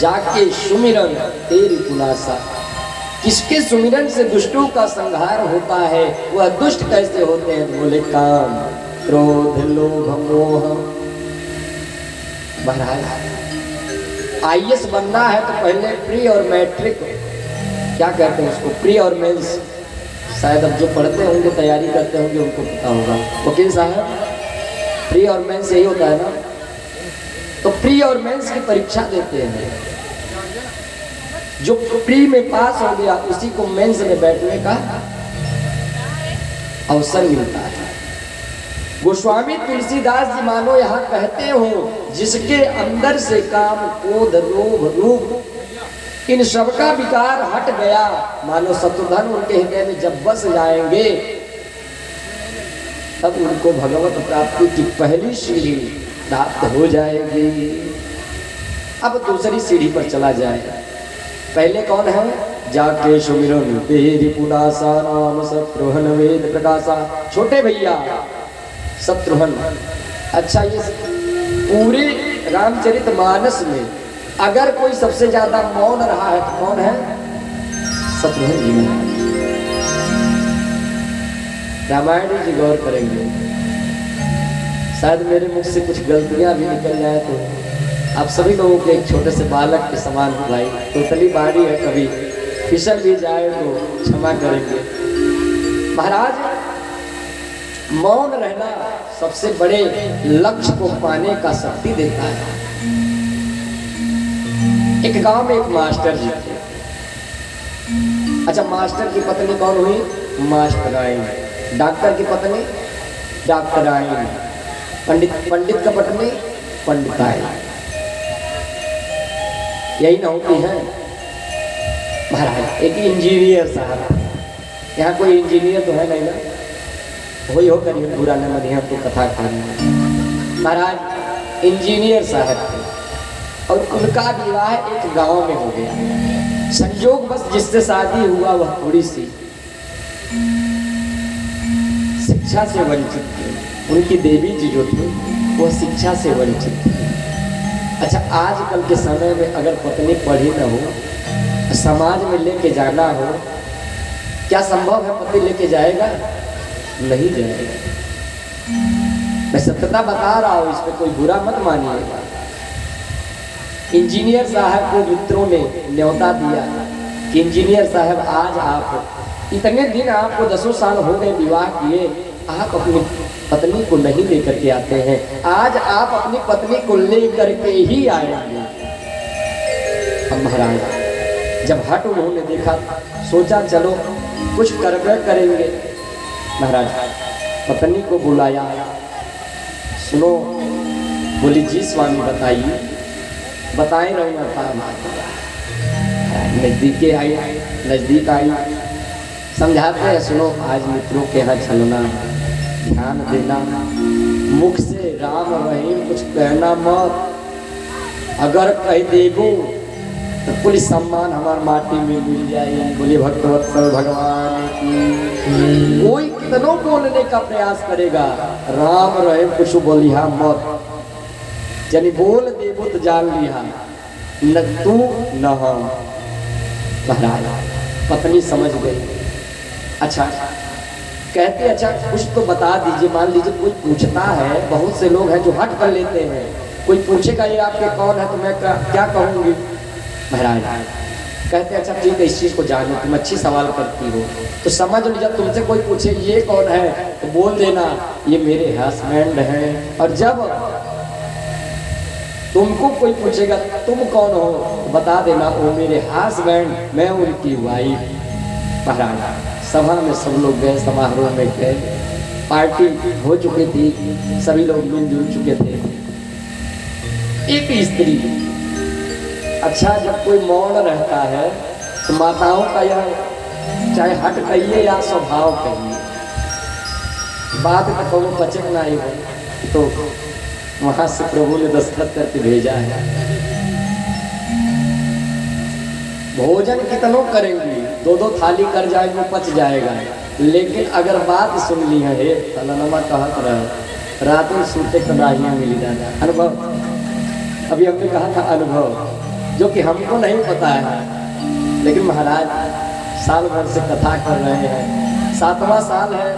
जाके सुमिरन तेरी पुनासा। किसके सुमिरन से दुष्टों का संहार होता है? वह दुष्ट कैसे होते हैं? बोले काम क्रोध लोभ मोह। महाराज आईएएस बनना है तो पहले प्री और मैट्रिक, क्या कहते हैं उसको, प्री और मेंस, शायद अब जो पढ़ते होंगे तैयारी करते होंगे उनको पता होगा। वकील साहब, प्री और मेंस यही होता है ना? तो प्री और मेंस की परीक्षा देते हैं। जो प्री में पास हो गया उसी को मेंस में बैठने का अवसर मिलता है। गोस्वामी तुलसीदास जी मानो यहाँ कहते हो, जिसके अंदर से काम क्रोध लोभ रूप इन सब का विकार हट गया, मानो शत्रुघ्न उनके हृदय में जब बस जाएंगे तब उनको भगवत प्राप्ति की पहली सीढ़ी प्राप्त हो जाएगी। अब दूसरी सीढ़ी पर चला जाए। पहले कौन है? जाके सुमिरन तेरी पुनासा, नाम शत्रुघ्न वेद प्रकाशा। छोटे भैया शत्रुघ्न। अच्छा, ये पूरे रामचरितमानस में अगर कोई सबसे ज्यादा मौन रहा है तो कौन है? शत्रुघ्न जी महाराज। रामायण जी गौर करेंगे, शायद मेरे मुख से कुछ गलतियां भी निकल जाए तो आप सभी लोगों के एक छोटे से बालक के समान हो भाई। टोटली बाड़ी है, कभी फिसल भी जाए तो क्षमा करेंगे। महाराज मौन रहना सबसे बड़े लक्ष्य को पाने का शक्ति देता है। एक गांव में एक मास्टर जी थे। अच्छा, मास्टर की पत्नी कौन हुई? मास्टराइन। डॉक्टर की पत्नी डॉक्टराइन। पंडित का पत्नी पंडिताइन। यही ना होती है महाराज। एक इंजीनियर साहब, यहाँ कोई इंजीनियर तो है नहीं ना? वही हो करिए, बुरा न मनिया तो कथा खानी। महाराज इंजीनियर साहब थे और उनका विवाह एक गांव में हो गया। संयोग बस जिससे शादी हुआ वह थोड़ी सी शिक्षा से वंचित थी। उनकी देवी जी जो थी वह शिक्षा से वंचित थी। अच्छा, आजकल के समय में अगर पत्नी पढ़ी न हो, समाज में लेके जाना हो, क्या संभव है पति लेके जाएगा? नहीं जाएगा। मैं सत्यता बता रहा हूं, इस पे कोई बुरा मत मानिएगा। इंजीनियर साहब को मित्रों ने न्योता दिया कि इंजीनियर साहब आज आप इतने दिन आपको 10 साल हो गए विवाह किए, आप अपनी पत्नी को नहीं लेकर के आते हैं। आज आप अपनी पत्नी को लेकर के ही आएंगे। अब महाराज जब हट उन्होंने देखा, सोचा चलो कुछ करवे करेंगे। महाराज पत्नी को बुलाया, सुनो। बोली जी स्वामी बताइए। बताए रहो था। नजदीक आई, समझाते हैं, सुनो आज मित्रों के यहाँ चलना, ध्यान देना, मुख से राम रहीम कुछ कहना मत। अगर कह देगो तो कुल सम्मान हमार माटी में मिल जाए। बोले भक्तवत्सल भगवान की। कोई कितनों बोलने का प्रयास करेगा, राम रहीम कुछ बोलिहा मत। जनी बोल देबो तो जान लिहा, न तू न हम। महाराज पत्नी समझ गई। अच्छा कहते, अच्छा कुछ तो बता दीजिए। मान लीजिए कोई पूछता है, बहुत से लोग हैं जो हट कर लेते हैं। कोई पूछेगा ये आपके कौन है तो मैं क्या कहूँगी। महाराज कहते अच्छा ठीक है, इस चीज़ को जानो, तुम अच्छी सवाल करती हो तो समझ लो। जब तुमसे कोई पूछे ये कौन है तो बोल देना ये मेरे हस्बैंड हैं। और जब तुमको कोई पूछेगा तुम कौन हो तो बता देना वो मेरे हस्बैंड, मैं उनकी वाइफ। महाराज सभा में सब लोग गए, समारोह में गए, पार्टी हो चुकी थी, सभी लोग मिलजुल चुके थे। एक स्त्री, अच्छा जब कोई मौन रहता है तो माताओं का यह चाहे हट कहिए या स्वभाव कहिए, बात तो कहो बचक ना ही हो। तो वहां से प्रभु ने दस्तखत करके भेजा है। भोजन कितनों करेंगी, 2-2 थाली कर जाएंगे पच जाएगा। लेकिन अगर बात सुन ली है, तलनमा कहत रह रातों सूते कदाहियाँ मिली दादा। अनुभव अभी हमने कहा था, अनुभव जो कि हमको नहीं पता है। लेकिन महाराज साल भर से कथा कर रहे हैं, 7वां साल है,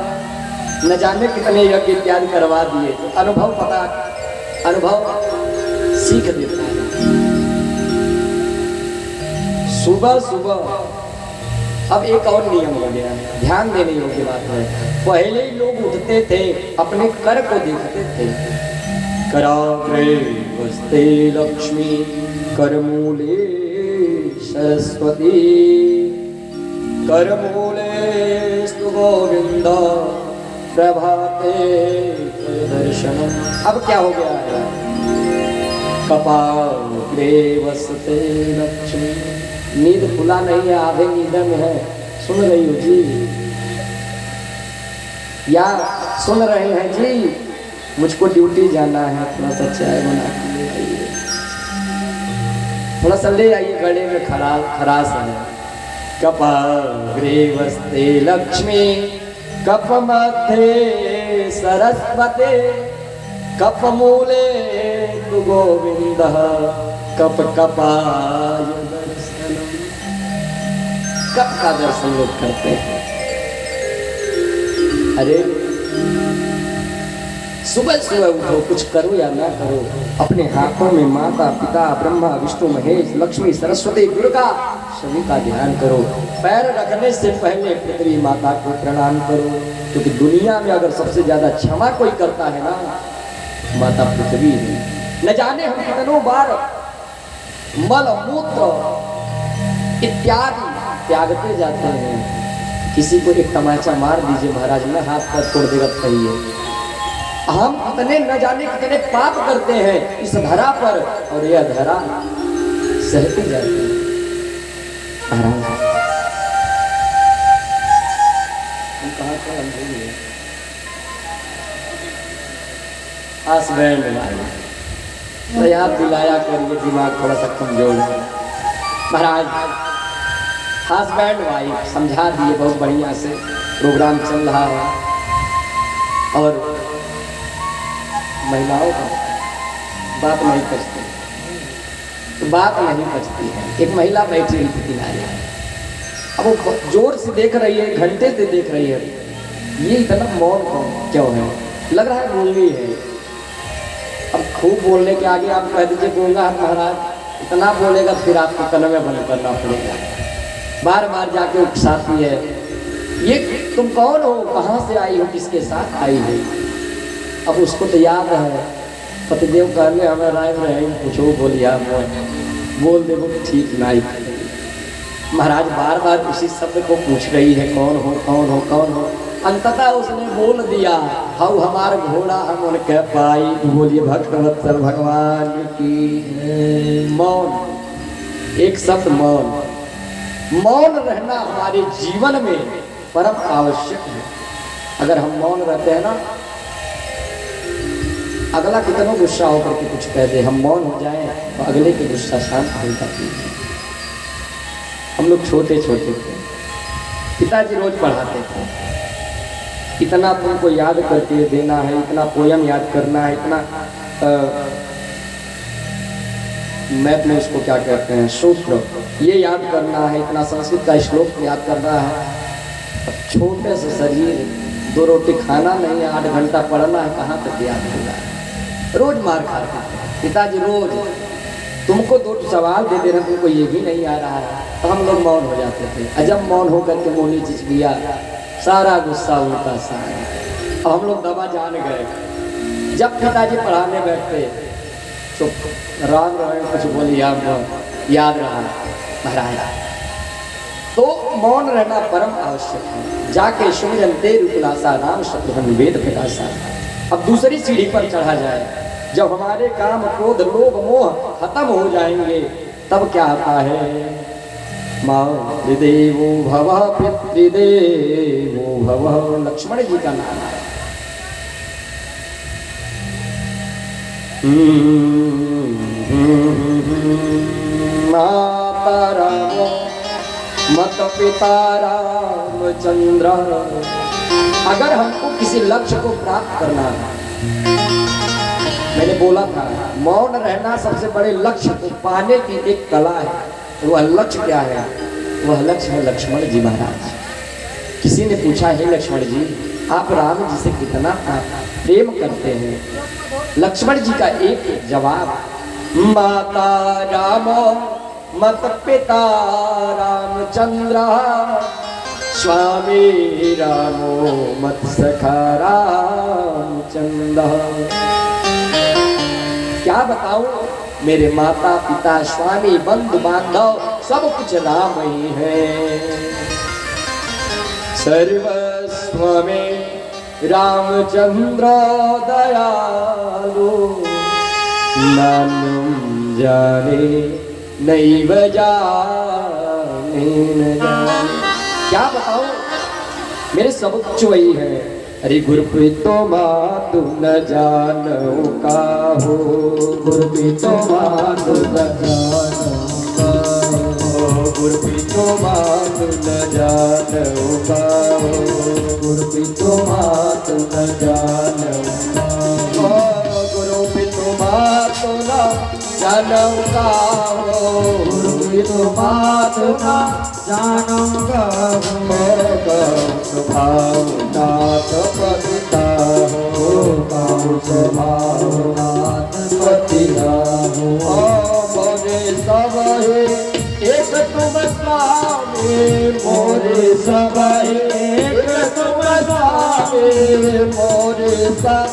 न जाने कितने यज्ञ इत्यादि करवा दिए। तो अनुभव पता, अनुभव सीख देता है। सुबह सुबह अब एक और नियम हो गया, ध्यान देने योग्य बात है। पहले ही लोग उठते थे, अपने कर को देखते थे। कराग्रे वस्ते लक्ष्मी करमूले सरस्वती, करमूले स्तु गोविंद प्रभाते दर्शनम। अब क्या हो गया है, कपाग्रे वसते लक्ष्मी। नींद खुला नहीं है, आधे नींद में है। सुन रही हो जी या सुन रहे हैं जी? मुझको ड्यूटी जाना है, थोड़ा सा चाय बना के ले आइए, थोड़ा सा ले आइए, गले में खराश है। कपाग्रे वस्ते लक्ष्मी कप मध्य सरस्वती, कप मूले तु गोविंद कप कपाय दर्शनम। कप का दर्शन लोग करते हैं। अरे सुबह सुबह उठो, कुछ करो या ना करो, अपने हाथों में माता पिता ब्रह्मा विष्णु महेश लक्ष्मी सरस्वती दुर्गा सभी का ध्यान करो। पैर रखने से पहले पृथ्वी माता को प्रणाम करो, क्योंकि दुनिया में अगर सबसे ज्यादा क्षमा कोई करता है ना, माता पृथ्वी है। न जाने हम कितनों बार मल मूत्र इत्यादि त्यागते जाते हैं। किसी को एक तमाचा मार दीजिए महाराज ना, हाथ पर तोड़ देगा कहिए। हम कितने न जाने कितने पाप करते हैं इस धरा पर, और यह धरा सहती जाती है। महाराज हम कहाँ थे, हम भूल गए। हस्बैंड तो याद दिलाया करिए, दिमाग थोड़ा सा कमजोर है। महाराज हस्बैंड वाइफ समझा दिए, बहुत बढ़िया से प्रोग्राम चल रहा है। और महिलाओं का बात नहीं पचती, तो बात नहीं पचती है। एक महिला बैठी हुई थी किनारे, अब वो जोर से देख रही है, घंटे से देख रही है, ये इतना मौन क्यों है, लग रहा है गूंगी है। अब खूब बोलने के आगे आप कह दीजिए गूंगा है महाराज, इतना बोलेगा फिर आपको कलमे बंद करना पड़ेगा। बार बार जाके उकसाती है, ये तुम कौन हो, कहाँ से आई हो, किसके साथ आई हो। अब उसको तो याद है, पतिदेव कहले हमें राय रहे पूछो बोलिया बोल दे वो ठीक नहीं। महाराज बार बार उसी शब्द को पूछ रही है, कौन हो कौन हो कौन हो। अंततः उसने बोल दिया, हाउ हमार घोड़ा हम उनके पाई। बोलिए भक्तवत्सल भगवान की। मौन, एक शब्द मौन। मौन रहना हमारे जीवन में परम आवश्यक है। अगर हम मौन रहते हैं ना, अगला कितना गुस्सा होकर के कुछ कह दे, हम मौन हो जाए तो अगले की गुस्सा शांत हो जाती है। हम लोग छोटे छोटे थे, पिताजी रोज पढ़ाते थे, इतना तुमको याद करके देना है, इतना पोयम याद करना है, इतना मैथ में उसको क्या कहते हैं, सूत्र ये याद करना है, इतना संस्कृत का श्लोक याद करना है। छोटे से शरीर, 2 रोटी खाना नहीं है, 8 घंटा पढ़ना है, कहाँ तक याद होगा। रोज मार खाते थे पिताजी, रोज तुमको 2 सवाल दे दे रहे, तुमको ये भी नहीं आ रहा है, तो हम लोग मौन हो जाते थे। जब मौन होकर के मोहनी चीज किया, सारा गुस्सा उनका सारा। अब हम लोग दवा जान गए। जब पिताजी पढ़ाने बैठते, चुप राम राम कुछ बोलिए, आप याद रहा महाराज। तो मौन रहना परम आवश्यक है। जाके सुमिरन्ते रूपलासा राम शत्रुघ्न वेद प्रकाशा। अब दूसरी सीढ़ी पर चढ़ा जाए, जब हमारे काम क्रोध लोभ मोह खत्म हो जाएंगे, तब क्या आता है, मातृदेवो भवः पितृदेवो भवः। लक्ष्मण जी का नाम है। माता रामो मत पिता रामचंद्र। अगर हमको किसी लक्ष्य को प्राप्त करना है, मैंने बोला था मौन रहना सबसे बड़े लक्ष्य को पाने की एक कला है। वह लक्ष्य क्या है, वह लक्ष्य है लक्ष्मण जी महाराज। किसी ने पूछा, है लक्ष्मण जी आप राम जी से कितना प्रेम करते हैं। लक्ष्मण जी का एक जवाब, माता रामो मत पिता रामचंद्र, स्वामी रामो मत सखा रामचंद्र। क्या बताऊं, मेरे माता पिता स्वामी बंधु बांधव सब कुछ राम ही है। सर्वस्व में रामचंद्र दयालु, नानुम जाने नैव जाने न जाने। क्या बताऊं, मेरे सब कुछ वही है। अरे गुरप्रीतो मातु न जानो का हो, गुरप्रीतो मातु न जानो का हो, गुरप्रीतो मातु न जानो का हो, गुरप्रीतो मातु न जानो का हो, गुरप्रीतो मातु न जानो का हो, गुरप्रीतो मातु न जानो का हो। स्वभाव नाथ पतिता हो, काम स्वभाव नाथ पतिता हो। मोरे सब एक तुम स्वामी, मोरे सब एक तुम स्वामी, मोरे सब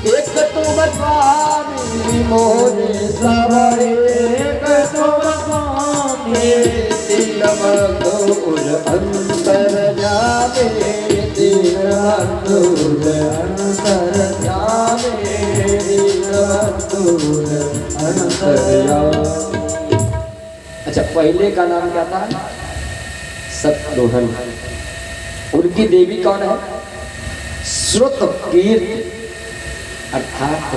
एक तुम स्वामी, मोरे सब एक तुम स्वामी। दीन बंधुर अंतर जामे, दीन बंधुर अंतर जामे, दीन बंधुर अंतर जामे। अच्छा, पहले का नाम क्या था, शत्रुघ्न। उनकी देवी कौन है, श्रुत कीर्ति, अर्थात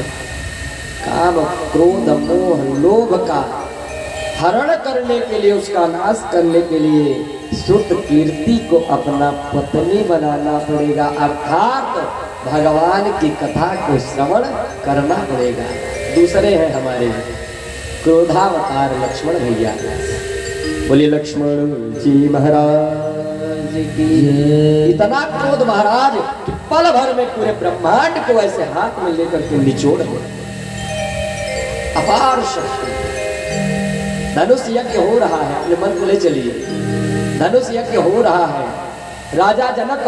काम क्रोध मोह लोभ का हरण करने के लिए, उसका नाश करने के लिए श्रुत कीर्ति को अपना पत्नी बनाना पड़ेगा, अर्थात भगवान की कथा को श्रवण करना पड़ेगा। दूसरे हैं हमारे क्रोधावतार लक्ष्मण भैया। बोलिए लक्ष्मण जी महाराज की। इतना क्रोध महाराज कि पल भर में पूरे ब्रह्मांड को ऐसे हाथ में लेकर के निचोड़ दे। अपार शक्ति। धनुष यज्ञ हो रहा है, अपने मन को ले चलिए। धनुष यज्ञ हो रहा है, राजा जनक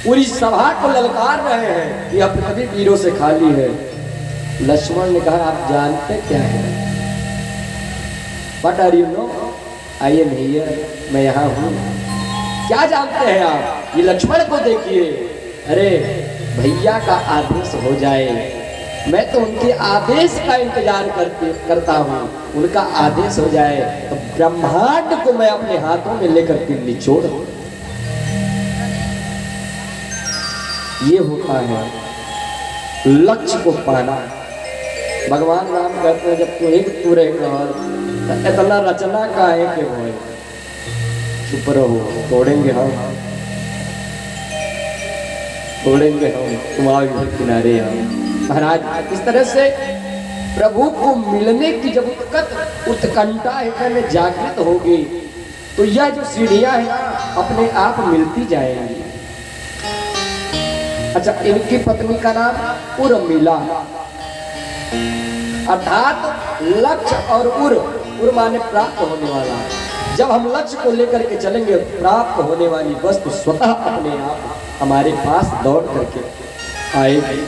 पूरी सभा को ललकार रहे हैं कि अब कभी वीरों से खाली है। लक्ष्मण ने कहा आप जानते क्या है? What are you know? I am here, मैं यहाँ हूँ। क्या जानते हैं आप? ये लक्ष्मण को देखिए। अरे भैया का आदेश हो जाए, मैं तो उनके आदेश का इंतजार करता हूँ। उनका आदेश हो जाए तो ब्रह्मांड को मैं अपने हाथों में लेकर के निचोड़ दूँ। ये होता है लक्ष्य को पाना। भगवान राम कहते हैं जब तू एक तू रहेगा इतना रचना का है कि वो चुप रहो, तोड़ेंगे हम, तोड़ेंगे हम, तुम्हारे किनारे हम। महाराज इस तरह से प्रभु को मिलने की जब उत्कंठा हृदय में जागृत होगी तो यह जो सीढ़ियां हैं अपने आप मिलती जाएंगी। अच्छा, इनकी पत्नी का नाम उर्मिला, अर्थात लक्ष्य और उर माने प्राप्त होने वाला। जब हम लक्ष्य को लेकर के चलेंगे प्राप्त होने वाली वस्तु स्वतः अपने आप हमारे पास दौड़ करके आएगी।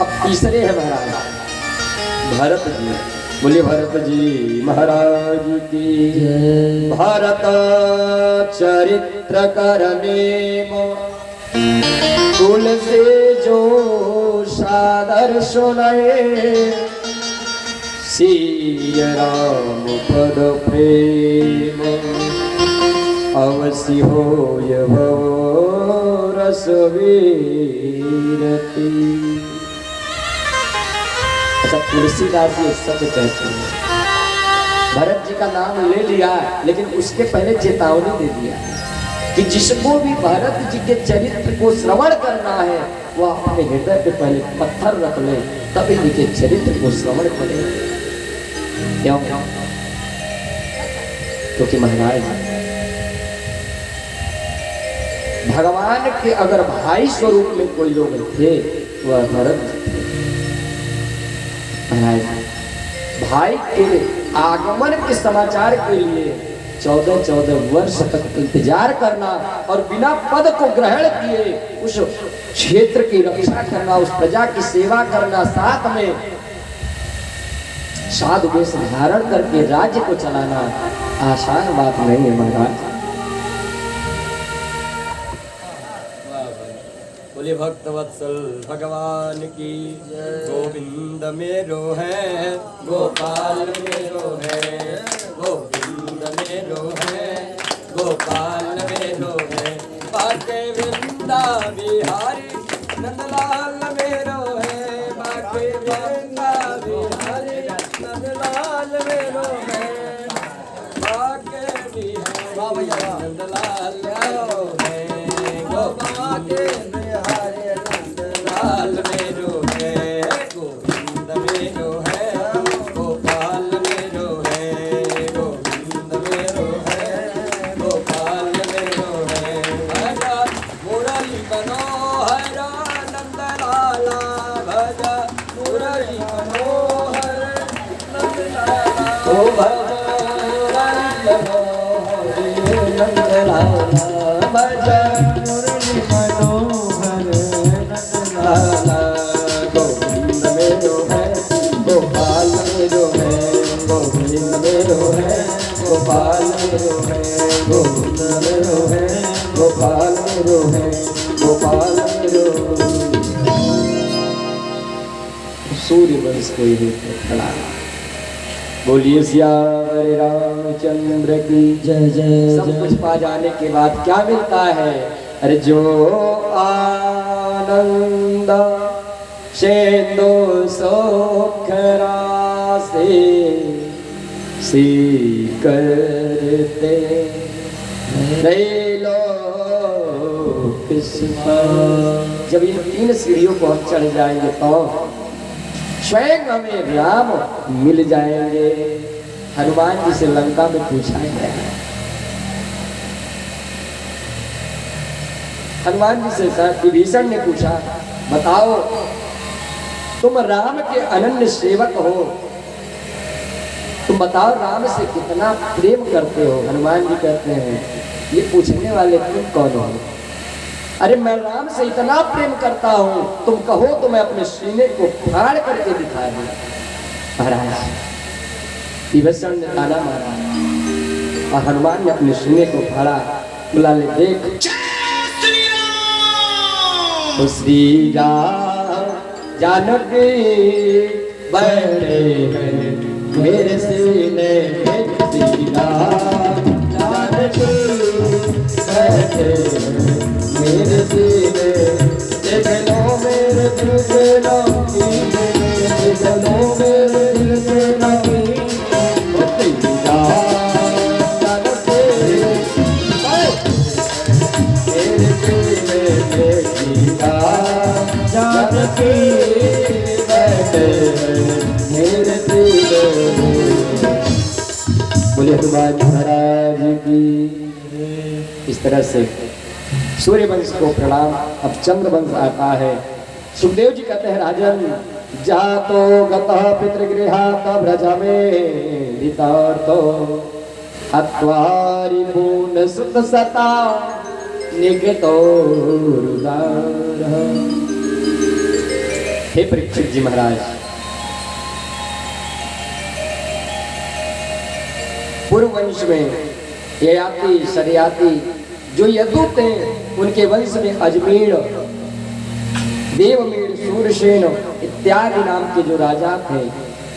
अब तीसरे हैं महाराज भरत जी। बोले भरत जी महाराज की। भरत चरित्र करने कुल से जो सादर सुनाए, सिय राम पद प्रेम अवश्य होय भव रस वीरति। अच्छा, तुलसीदास जी सब कहते हैं भरत जी का नाम ले लिया लेकिन उसके पहले चेतावनी दे दिया कि जिसको भी भरत जी के चरित्र को श्रवण करना है वह अपने हृदय पे पहले पत्थर रख ले, तभी इनके चरित्र को श्रवण करे। क्यों? क्योंकि महाराज भगवान के अगर भाई स्वरूप में कोई लोग थे वह भरत थे। महाराज भाई के आगमन के समाचार के लिए 14 वर्ष तक इंतजार करना और बिना पद को ग्रहण किए उस क्षेत्र की रक्षा करना, उस प्रजा की सेवा करना, साथ में साधु वेश धारण करके राज्य को चलाना आसान बात नहीं है महाराज। बोले भक्तवत्सल भगवान की। गोविंद मेरो है गोपाल मेरो है, गोविंद मेरो है गोपाल मेरो है, बाके वृंदा बिहारी नंदलाल मेरो है, बाके वृंदा बिहारी नंदलाल मेरो है, बाके बिहारी नंदलाल मेरो है, गोपाल बिहारी नंदलाल मेरो है, गोविंद मेरो है गोपाल मेरो है, गोविंद मेरो है गोपाल मेरो है, भजा मुरली मनोहर नंदलाला, भजा मुरली मनोहर नंदलाला, ओ भजा मुरली मनोहर नंदलाला, भजा मुरली मनोहर नंदलाला, गोविंद मेरो है गोपाल मेरो है, गोविंद मेरो है गोपाल मेरो है, गोविंद मेरो है गोपाल मेरो है, गोपाल मेरो। सूर्य वंश को ही खड़ा। बोलिए श्याम रामचंद्र की जय जय। सब कुछ पा जाने के बाद क्या मिलता है? अरे जो आनंद सेंदो सोखरा से करते जब इन 3 सीढ़ियों को हम चढ़ जाएंगे तो स्वयं हमें राम मिल जाएंगे। हनुमान जी से लंका में पूछा गया, हनुमान जी से विभीषण ने पूछा बताओ तुम राम के अनन्य सेवक हो, तुम बताओ राम से कितना प्रेम करते हो। हनुमान जी कहते हैं ये पूछने वाले तुम कौन हो? अरे मैं राम से इतना प्रेम करता हूं, तुम कहो तो मैं अपने सीने को फाड़ करके दिखा दूं। महाराज विभीषण ने ताना मारा और हनुमान ने अपने सीने को फाड़ा। बुला ले देख तो श्री राम जानकी बैठे हैं मेरे सीने में, श्री राम जानकी बैठे हैं मेरे सीने, देख लो मेरे दिल के नकीने, देख लो मेरे दिल के नकीने, श्री राम जानकी मेरे सीने में, श्री राम जानकी बैठे हैं मेरे सीने में। बोले हनुमान महाराज की। इस तरह से सूर्य वंश को प्रणाम। अब चंद्र वंश आता है। सुखदेव जी कहते हैं राजन जातो गतः पितृगृहात् व्रजमे हितार्थो अत्वारि पूर्ण सुत सता निगतो रुदारः। हे परीक्षित जी महाराज, पूर्व वंश में ययाति शर्याति जो यदूत हैं, उनके वंश में अजमेर, देवमेर, सूरसेन इत्यादि नाम के जो राजा थे।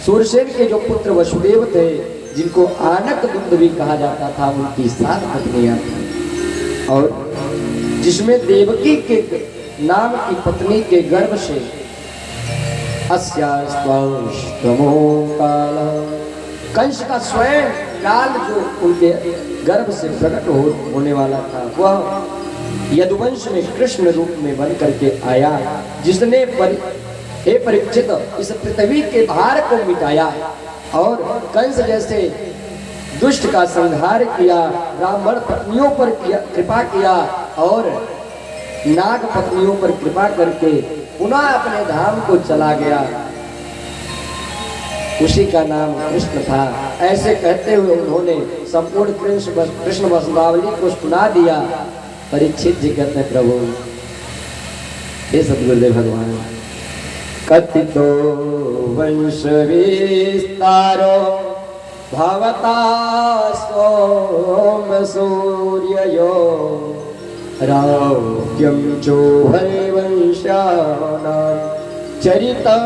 सूरसेन के जो पुत्र वसुदेव थे, जिनको आनक दुग्ध भी कहा जाता था, उनकी 7 पत्नियां थी। और जिसमें देवकी के नाम की पत्नी के गर्भ से अस्यास्त्वंशतमो कालः, कंस का स्वयं काल जो उनके गर्भ से प्रकट होने वाला था, वह यदुवंश में कृष्ण रूप में बन करके आया, जिसने हे परीक्षित इस पृथ्वी के भार को मिटाया और कंस जैसे दुष्ट का संहार किया, ब्राह्मण पत्नियों पर कृपा किया और नाग पत्नियों पर कृपा करके पुनः अपने धाम को चला गया। उसी का नाम कृष्ण था। ऐसे कहते हुए उन्होंने संपूर्ण कृष्ण वंशावली को सुना दिया। परीक्षित जी कहते हैं प्रभु हे सद्गुरुदेव भगवान, कथितो वंश विस्तारो भवता सोम सूर्ययो राव्यं चो हरिवंशानां चरितं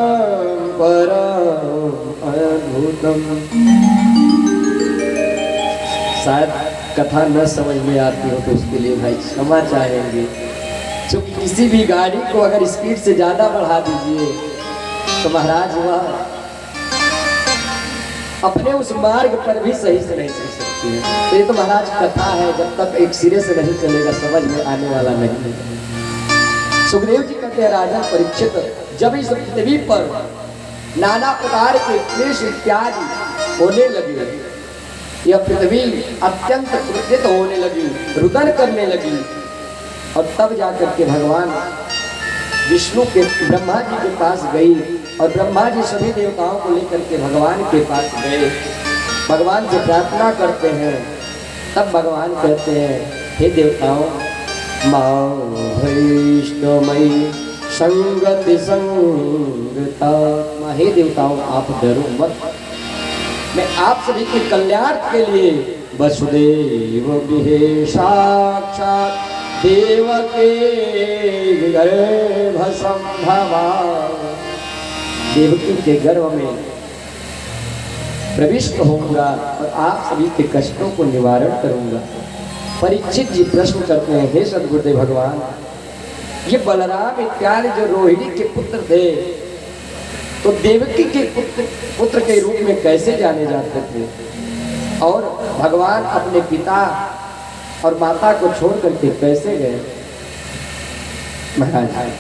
परम अद्भुतम। शायद कथा न समझ में आती हो तो उसके लिए भाई क्षमा चाहेंगे। क्योंकि किसी भी गाड़ी को अगर स्पीड से ज्यादा बढ़ा दीजिए तो महाराज वह अपने उस मार्ग पर भी सही से नहीं चल सकती है। तो ये तो महाराज कथा है, जब तक एक सिरे से नहीं चलेगा समझ में आने वाला नहीं है। सुखदेव जी कहते हैं राजा परीक्षित, जब इस पृथ्वी पर नाना प्रकार के क्लेश इत्यादि होने लगे, यह पृथ्वी अत्यंत क्रोधित होने लगी, रुदन करने लगी, और तब जाकर के भगवान विष्णु के ब्रह्मा जी के पास गई और ब्रह्मा जी सभी देवताओं को लेकर के भगवान के पास गए, भगवान से प्रार्थना करते हैं। तब भगवान कहते हैं हे देवताओं, मां वैष्णवमयी संगति संगता, हे देवताओं आप डरो मत, मैं आप सभी के कल्याण के लिए वसुदेव विहे साक्षात देव के गर्भ संभवा, देवकी के गर्भ में प्रविष्ट होऊंगा और आप सभी के कष्टों को निवारण करूंगा। परीक्षित जी प्रश्न करते हैं हे सद्गुरुदेव भगवान, ये बलराम इत्यादि जो रोहिणी के पुत्र थे तो देवकी के पुत्र के रूप में कैसे जाने जाते थे, और भगवान अपने पिता और माता को छोड़ करके कैसे गए? महाराज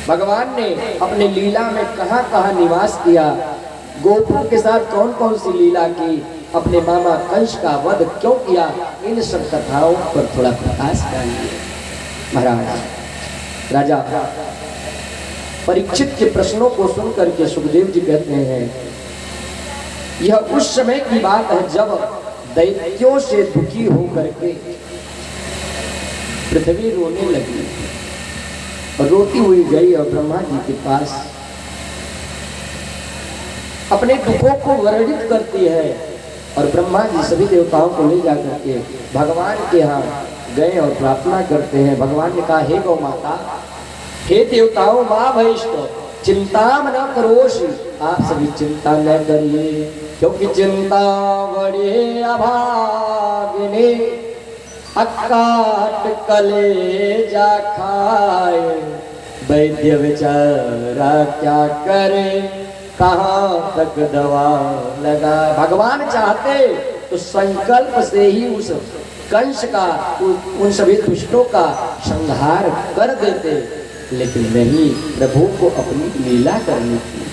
भगवान ने अपने लीला में कहां कहां निवास किया, गोपों के साथ कौन कौन सी लीला की, अपने मामा कंस का वध क्यों किया, इन सब कथाओं पर थोड़ा प्रकाश डालिए। महाराज राजा परीक्षित के प्रश्नों को सुन करके सुखदेव जी कहते हैं, यह उस समय की बात है जब दैत्यों से दुखी होकर के पृथ्वी रोने लगी और रोती हुई गई और ब्रह्मा जी के पास अपने दुखों को वर्णित करती है। और ब्रह्मा जी सभी देवताओं को ले जाकर के भगवान के यहाँ गए और प्रार्थना करते हैं। भगवान ने कहा, हे गौ माता, हे देवताओं, माँ भैष्टो, चिंता न करोषि, आप सभी चिंता न करिए, क्योंकि चिंता बड़े अभागिने, अकाट कले जा खाए, वैद्य बेचारा क्या करे, कहाँ तक दवा लगा। भगवान चाहते तो संकल्प से ही उस कंस का, उन सभी दुष्टों का संहार कर देते, लेकिन नहीं, प्रभु को अपनी लीला करनी थी।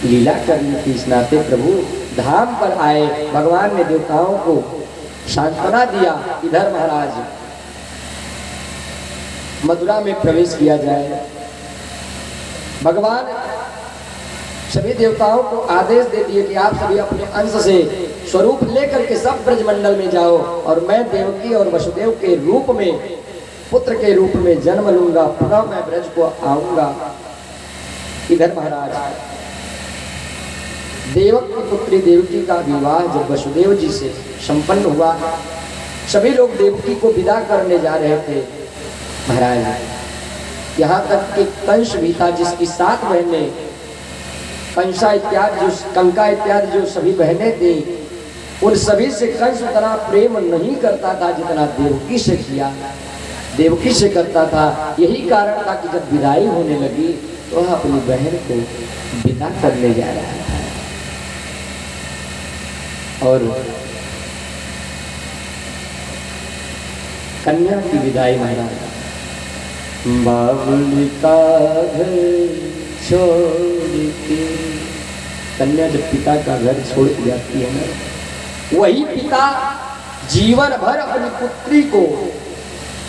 लीला करनी थी, इस नाते प्रभु धाम पर आए। भगवान ने देवताओं को सांत्वना दिया, इधर महाराज मथुरा में प्रवेश किया जाए। भगवान सभी देवताओं को आदेश दे दिए कि आप सभी अपने अंश से स्वरूप लेकर के सब ब्रजमंडल में जाओ, और मैं देवकी और वसुदेव के रूप में, पुत्र के रूप में जन्म लूंगा, पुनः मैं ब्रज को आऊंगा। इधर महाराज देवक की पुत्री देवकी का विवाह जब वसुदेव जी से संपन्न हुआ, सभी लोग देवकी को विदा करने जा रहे थे। महाराज यहाँ तक कि कंस भी था, जिसकी 7 बहनें, कंसा इत्यादि, जो कंका इत्यादि जो सभी बहनें थी, उन सभी से कंस उतना प्रेम नहीं करता था जितना देवकी से किया, देवकी से करता था। यही कारण था कि जब विदाई होने लगी तो वह अपनी बहन को विदा करने जा रहा था। और कन्या की विदाई महाराज, बाबुल का घर छोड़ के, कन्या जब पिता का घर छोड़ के जाती है ना, वही पिता जीवन भर अपनी पुत्री को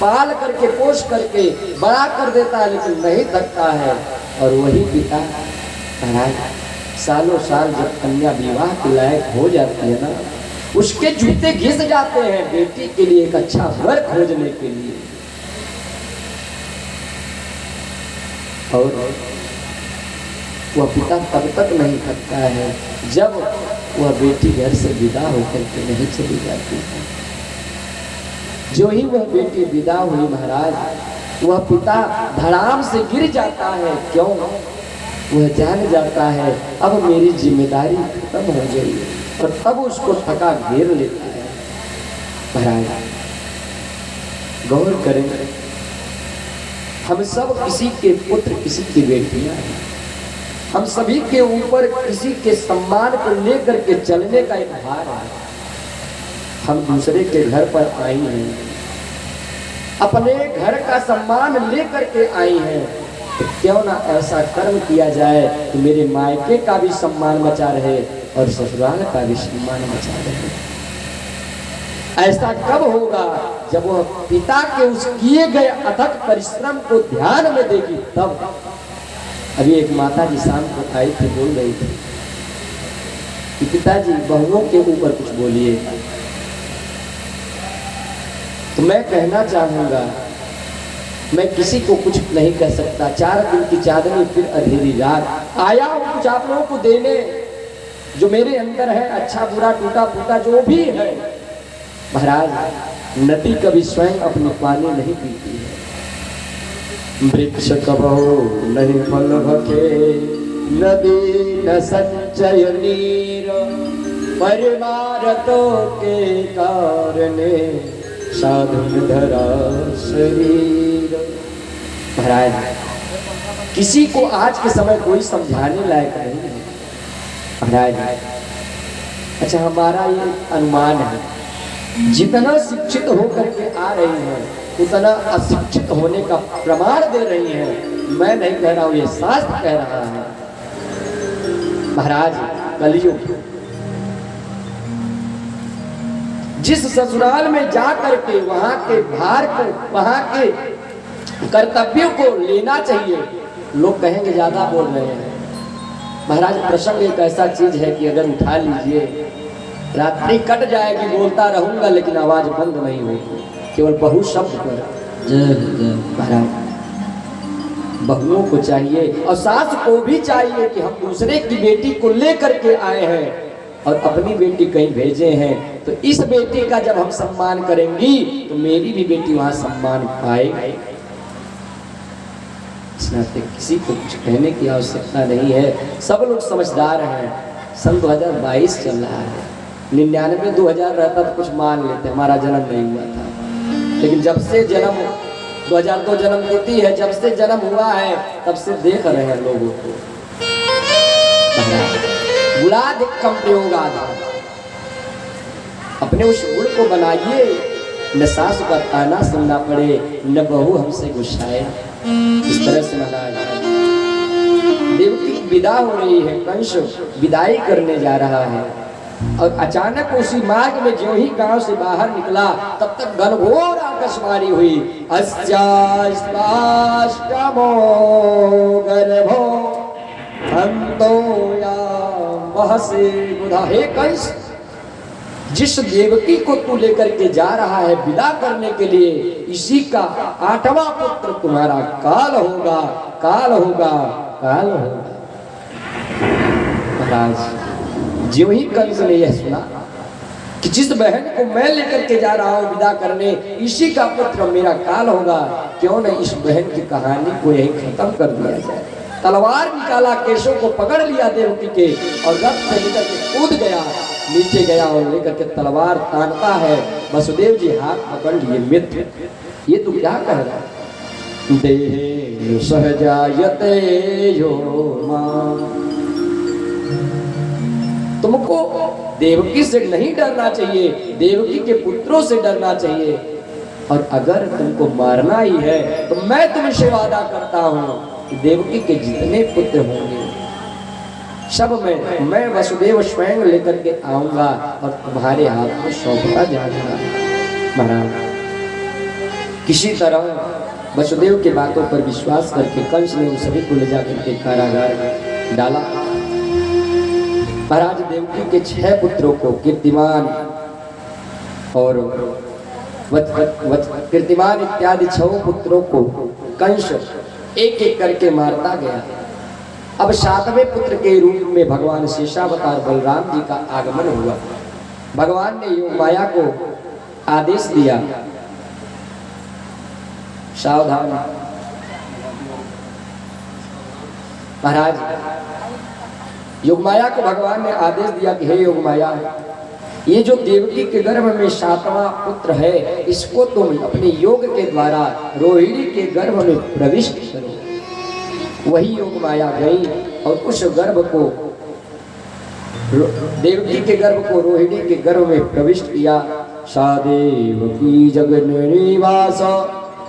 पाल करके, पोष करके बड़ा कर देता है, लेकिन नहीं थकता है। और वही पिता महाराज सालों साल जब कन्या विवाह के लायक हो जाती है ना, उसके जूते घिस जाते हैं बेटी के लिए एक अच्छा वर खोजने के लिए। और वह पिता तब तक नहीं थकता है जब वह बेटी घर से विदा होकर के नहीं चली जाती है। जो ही वह बेटी विदा हुई महाराज, वह पिता धड़ाम से गिर जाता है। क्यों? वह जान जाता है अब मेरी जिम्मेदारी खत्म हो गई, और तब उसको थका घेर लेता है। महाराज गौर करें, हम सब किसी के पुत्र, किसी की बेटियां हैं। हम सभी के ऊपर किसी के सम्मान को लेकर के चलने का एक भार है। हम दूसरे के घर पर आई हैं, अपने घर का सम्मान लेकर के आई हैं, तो क्यों ना ऐसा कर्म किया जाए कि मेरे मायके का भी सम्मान बचा रहे और ससुराल का भी सम्मान बचा रहे। ऐसा कब होगा? जब वह पिता के उस किए गए अथक परिश्रम को ध्यान में देगी तब। अभी एक माता जी शाम को आई थी, बोल रही थी कि पिताजी बहुओं के ऊपर कुछ बोलिए। तो मैं कहना चाहूंगा, मैं किसी को कुछ नहीं कह सकता। 4 दिन की चांदनी फिर अंधेरी रात, आया हूं कुछ आप लोगों को देने, जो मेरे अंदर है, अच्छा बुरा टूटा फूटा जो भी है। महाराज नदी कभी स्वयं अपनी पानी नहीं पीती है, वृक्ष कबहु नहीं फल भके, नदी न संचय नीर, परिवारतों के कारणे साधुन धरा शरीर। महाराज किसी को आज के समय कोई समझाने लायक नहीं है। महाराज अच्छा, हमारा ये अनुमान है, जितना शिक्षित होकर के आ रही हैं उतना अशिक्षित होने का प्रमाण दे रही हैं। मैं नहीं कह रहा हूं, ये शास्त्र कह रहा है। महाराज कलयुग, जिस ससुराल में जा करके वहां के भार को, वहां के कर्तव्यों को लेना चाहिए, लोग कहेंगे ज्यादा बोल रहे हैं। महाराज प्रसंग एक ऐसा चीज है कि अगर उठा लीजिए रात्रि कट जाएगी, बोलता रहूंगा लेकिन आवाज बंद नहीं होगी, केवल बहु शब्द पर जय महाराज। बहुओं को चाहिए और सास को भी चाहिए कि हम दूसरे की बेटी को लेकर के आए हैं और अपनी बेटी कहीं भेजे हैं, तो इस बेटी का जब हम सम्मान करेंगी तो मेरी भी बेटी वहां सम्मान पाएगी। इस नाते किसी को कुछ कहने की आवश्यकता नहीं है, सब लोग समझदार हैं। सन 2022 चल रहा है, 99 2000 रहता तो कुछ मान लेते, हमारा जन्म नहीं हुआ था। लेकिन जब से जन्म 2002 जन्म देती है, जब से जन्म हुआ है तब से देख रहे हैं लोगों को। गुलाद कम प्रयोग आधा, अपने उस गुण को बनाइए, न सास का ताना सुनना पड़े, न बहू हमसे गुस्साए। इस तरह से महाराज देवकी विदा हो रही है, कंस विदाई करने जा रहा है और अचानक उसी मार्ग में जो ही गांव से बाहर निकला तब तक घनघोर आकाशवाणी हुई। अस्याष्टाष्टमो गर्भो हंतो या महसे बुधा। हे कंस, जिस देवकी को तू लेकर के जा रहा है विदा करने के लिए, इसी का 8वां पुत्र तुम्हारा काल होगा, काल होगा, काल होगा। महाराज ज्यों ही कंस ने यह सुना कि जिस बहन को मैं लेकर के जा रहा हूं विदा करने, इसी का पुत्र मेरा काल होगा, क्यों न इस बहन की कहानी को यही खत्म कर दिया जाए। तलवार निकाला, केशों को पकड़ लिया देवकी के और रथ से लेकर के कूद गया, नीचे गया और लेकर के तलवार तानता है। वसुदेव जी हाथ पकड़ लिए, मित्र ये तू क्या कह रहा है? देहे सहजायते यो मां, तुमको देवकी से नहीं डरना चाहिए, देवकी के पुत्रों से डरना चाहिए। और अगर तुमको मारना ही है तो मैं तुमसे वादा करता हूं कि देवकी के जितने पुत्र होंगे सब मैं वसुदेव स्वयं लेकर के आऊंगा और तुम्हारे हाथ में सौंपता जाऊंगा। महाराज किसी तरह वसुदेव के बातों पर विश्वास करके कंस ने उन सभी को ले जाकर के कारागार में डाला। महाराज देवकी के 6 पुत्रों को कीर्तिमान और कीर्तिमान इत्यादि 6 पुत्रों को कंस एक एक करके मारता गया। अब 7वें पुत्र के रूप में भगवान शेषावतार बलराम जी का आगमन हुआ। भगवान ने योग माया को आदेश दिया, सावधान महाराज। योगमाया को भगवान ने आदेश दिया कि हे योगमाया, ये जो देवकी के गर्भ में 7वां पुत्र है, इसको तुम अपने योग के द्वारा रोहिणी के गर्भ में प्रविष्ट करो। वही योगमाया गई और उस गर्भ को, देवकी के गर्भ को रोहिणी के गर्भ में प्रविष्ट किया। सा देवकी जगन्निवास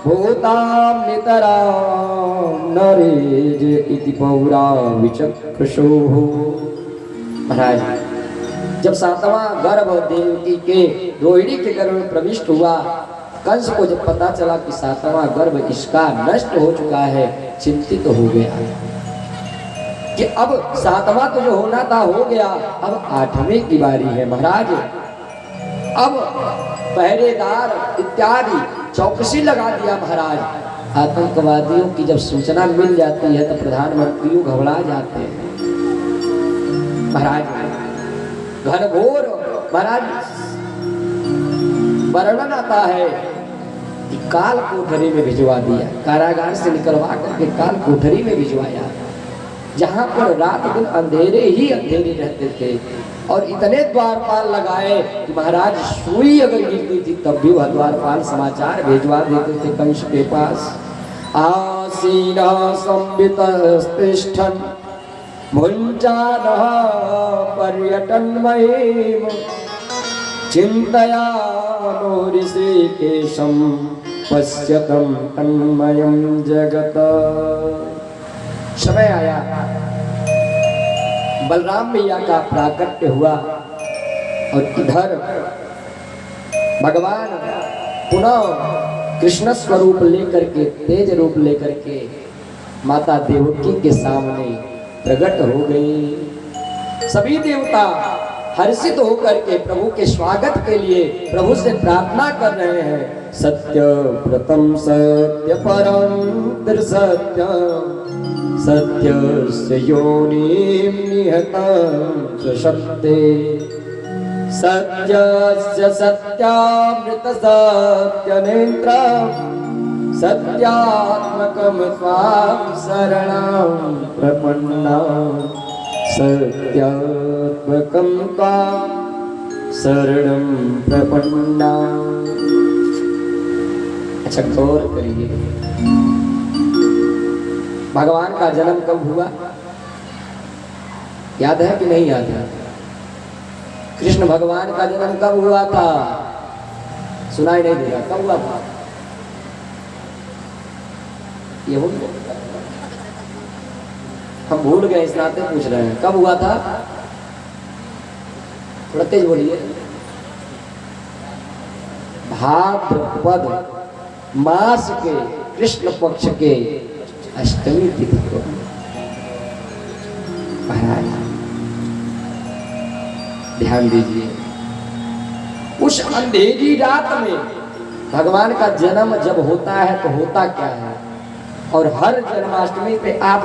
भूतां नितरां नरेज इति पौरा विचक्षुः। महाराज जब 7वां गर्भ देवकी के रोहिणी के गर्भ में प्रविष्ट हुआ, कंस को जब पता चला कि 7वां गर्भ इसका नष्ट हो चुका है, चिंतित हो गया कि अब 7वां तो जो होना था हो गया, अब 8वें की बारी है। महाराज अब पहरेदार इत्यादि चौकसी लगा दिया। महाराज आतंकवादियों की जब सूचना मिल जाती है तो प्रधानमंत्री घबरा जाते हैं। महाराज घनघोर महाराज वर्णन आता है कि काल कोठरी में भिजवा दिया, कारागार से निकलवा करके काल कोठरी में भिजवाया, जहां पर रात दिन अंधेरे ही अंधेरे रहते थे और इतने द्वारपाल लगाए कि महाराज सुई अगर गिरती थी तब भी वह द्वारपाल समाचार भेजवा देते थे कंस के पास। आसीना संवितस्तिष्ठन् भुञ्जानः पर्यटन्मयीम् चिन्तयामो ऋषिकेशं पश्यतं तन्मयं जगत। समय आया, बलराम मैया का प्राकट्य हुआ और इधर भगवान पुनः कृष्ण स्वरूप लेकर के, तेज रूप लेकर के माता देवकी के सामने प्रकट हो गए। सभी देवता हर्षित होकर के प्रभु के स्वागत के लिए प्रभु से प्रार्थना कर रहे हैं। सत्य व्रतम सत्य परम त्रिसत्यम सत्यस्य योनिं निहतं स्वशक्ते सत्यस्य सत्यामृत सत्यनेत्रं सत्यात्मकं त्वां शरणं प्रपन्नां सत्यात्मकं त्वां शरणं प्रपन्नां। अच्छा गौर करिए, भगवान का जन्म कब हुआ? याद है कि नहीं याद है? कृष्ण भगवान का जन्म कब हुआ था? सुनाई नहीं दे रहा, कब हुआ था? ये भूल गए, हम भूल गए, इस नाते पूछ रहे हैं कब हुआ था। थोड़ा तेज बोलिए। भाद्रपद मास के कृष्ण पक्ष के अष्टमी तिथि को महाराज ध्यान दीजिए। उस अंधेरी रात में भगवान का जन्म जब होता है तो होता क्या है, और हर जन्माष्टमी पे आप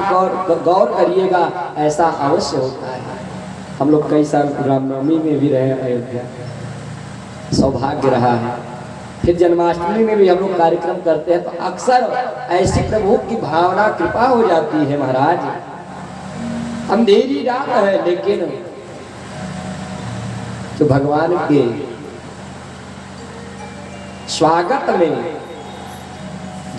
गौर करिएगा, ऐसा अवश्य होता है। हम लोग कई साल रामनवमी में भी रहे अयोध्या, सौभाग्य रहा है। फिर जन्माष्टमी में भी हम लोग कार्यक्रम करते हैं, तो अक्सर ऐसी प्रभु की भावना कृपा हो जाती है महाराज। अंधेरी रात है, लेकिन तो भगवान के स्वागत में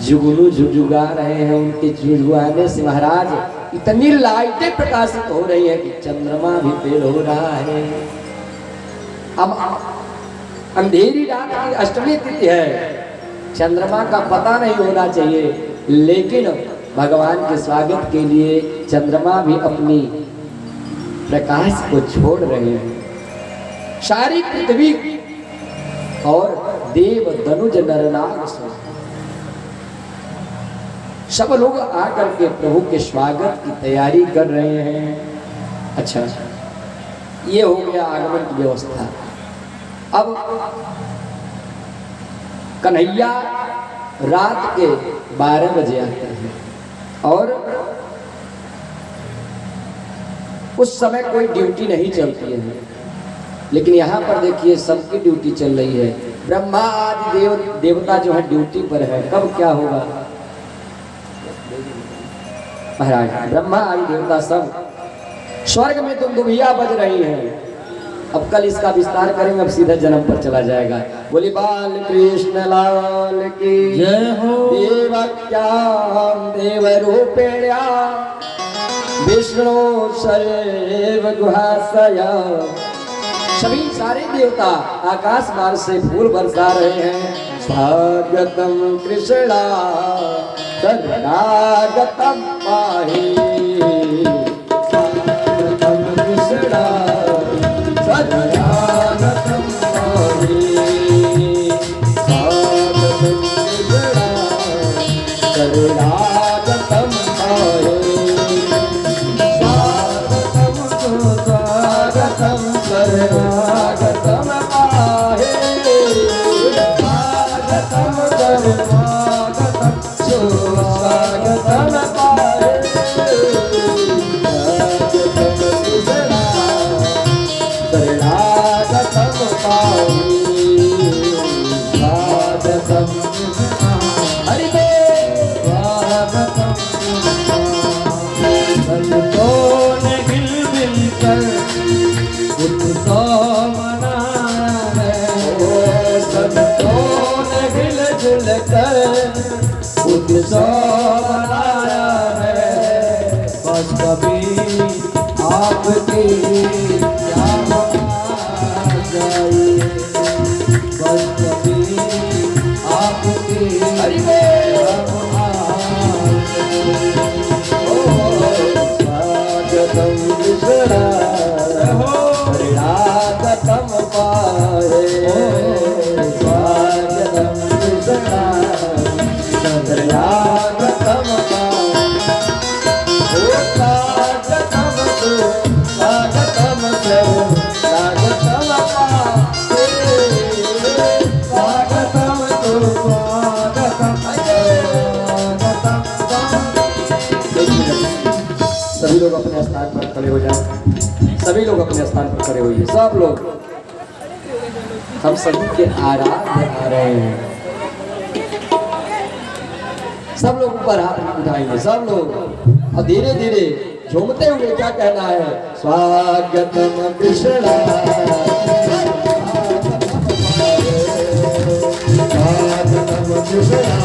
जुगनू जुगुगा रहे हैं। उनके जुगुआने से महाराज इतनी लाइटें प्रकाशित हो रही है कि चंद्रमा भी फेल हो रहा है। अब अंधेरी रात की अष्टमी तिथि है, चंद्रमा का पता नहीं होना चाहिए, लेकिन भगवान के स्वागत के लिए चंद्रमा भी अपनी प्रकाश को छोड़ रहे हैं। सारी पृथ्वी और देव दनुज नरनाग सब लोग आकर के प्रभु के स्वागत की तैयारी कर रहे हैं। अच्छा, ये हो गया आगमन की व्यवस्था। अब कन्हैया रात के 12 बजे आते हैं, और उस समय कोई ड्यूटी नहीं चलती है, लेकिन यहाँ पर देखिए सबकी ड्यूटी चल रही है। ब्रह्मा आदि देवता जो है ड्यूटी पर है। कब क्या होगा महाराज? ब्रह्मा आदि देवता सब स्वर्ग में तुम दुबिया बज रही हैं। अब कल इसका विस्तार करेंगे, अब सीधा जन्म पर चला जाएगा। बोली बाल कृष्ण लाल की जय हो। देवक्याम देव रूपेण्या विष्णु सर्व गुहाशया। सभी सारे देवता आकाश मार्ग से फूल बरसा रहे हैं। स्वागतम कृष्णा शरणागतम पाहि, स्वागतम कृष्णा शरणागतम पाहि, स्वागतम कृष्णा शरणागतम पाहि, स्वागतम शरणागतम पाहि, स्वागतम शरणागतम स्वागतम पाहि, शरणागतम पाहि, स्वागतम हरि स्वागतम। संतों ने मिल मिलकर उत्सव मनाया है, संतों ने मिलजुल कर उत्सव मनाया है। बस कभी आपकी याद आ जाए, बस कभी आपकी हरि याद आ जाए। स्वागतम कृष्णा शरणागतम पाहि, स्वागतम कृष्णा शरणागतम पाहि, स्वागतम स्वागतम शरणागतम सभी लोग अपने स्थान पर खड़े हो जाए। सभी लोग अपने स्थान पर खड़े होइए। सब लोग, हम सभी के आराध्य आ रहे हैं। सब लोग ऊपर हाथ उठाएंगे, सब लोग, और धीरे धीरे झूमते हुए क्या कहना है? स्वागतम कृष्णा, स्वागतम कृष्णा,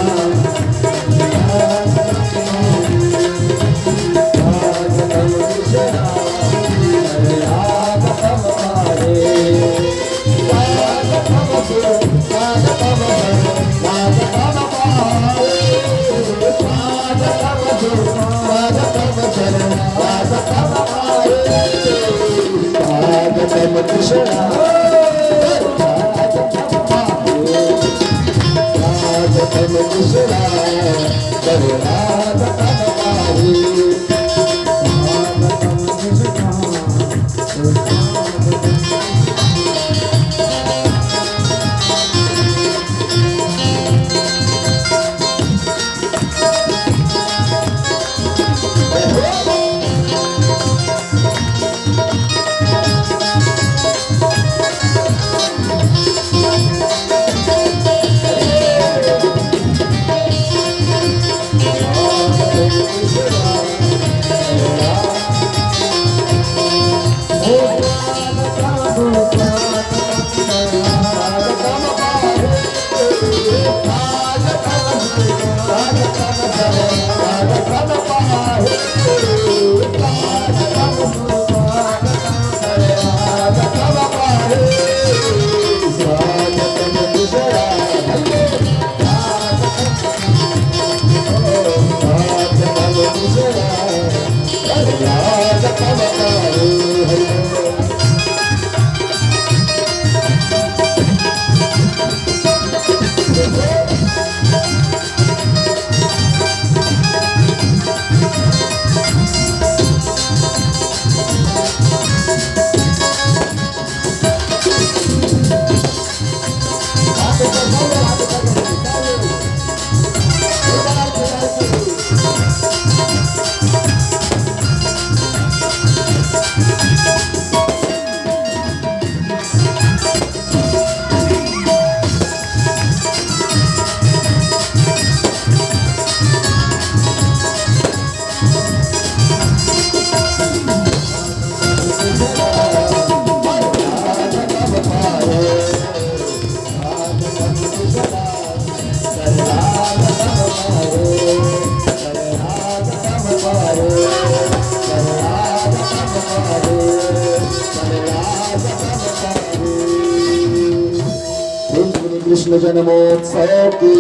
कृष्ण जन्मोत्सव की,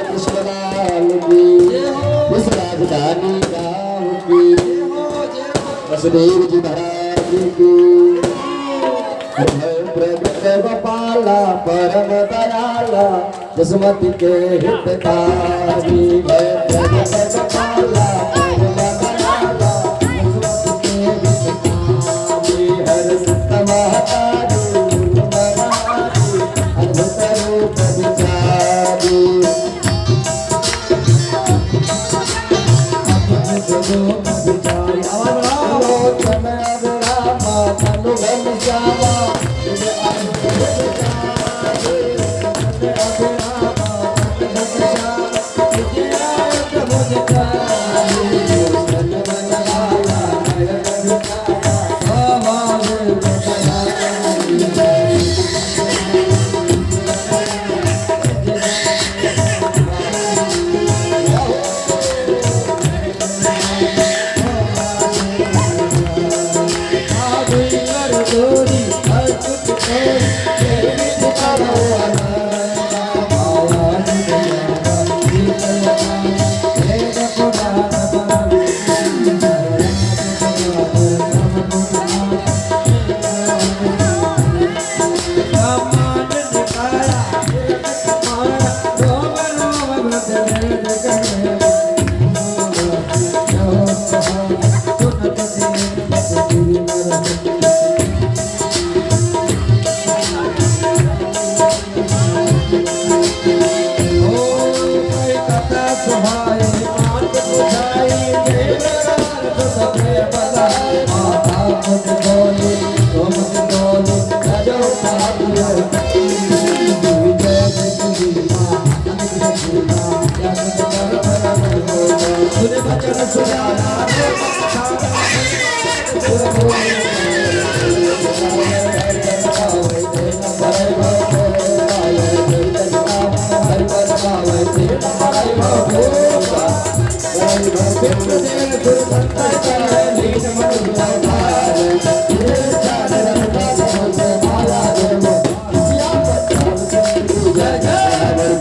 कृष्ण लाल की, इस राजधानी गाँव की, वसुदेव जी महाराज की, प्रगट गोपाला परम दयाला, जसमति के हितकारी, प्रगट गोपाला परम दयाला, जसमति के हितकारी, हर सत महतारी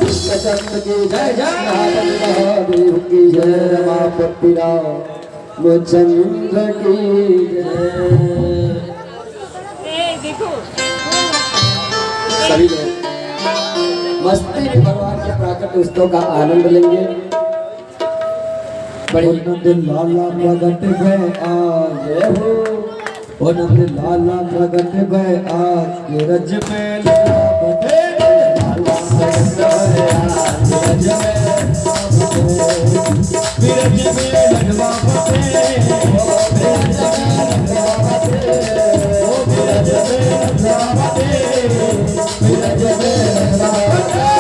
जय जय महादेव की जय रमापति रामचंद्र की जय। सभी लोग मस्ती में भगवान के प्राकट उत्सव का आनंद लेंगे। बड़ी नंद लाला प्रगट भय आज हो, ओ नंद लाला प्रगट भय आज के रज में लगा बटे लाला प्रगट भय आज के रज में लगवा बटे ओ बिरज में लगवा बटे ओ बिरज में लगवा बटे बिरज में लगवा बटे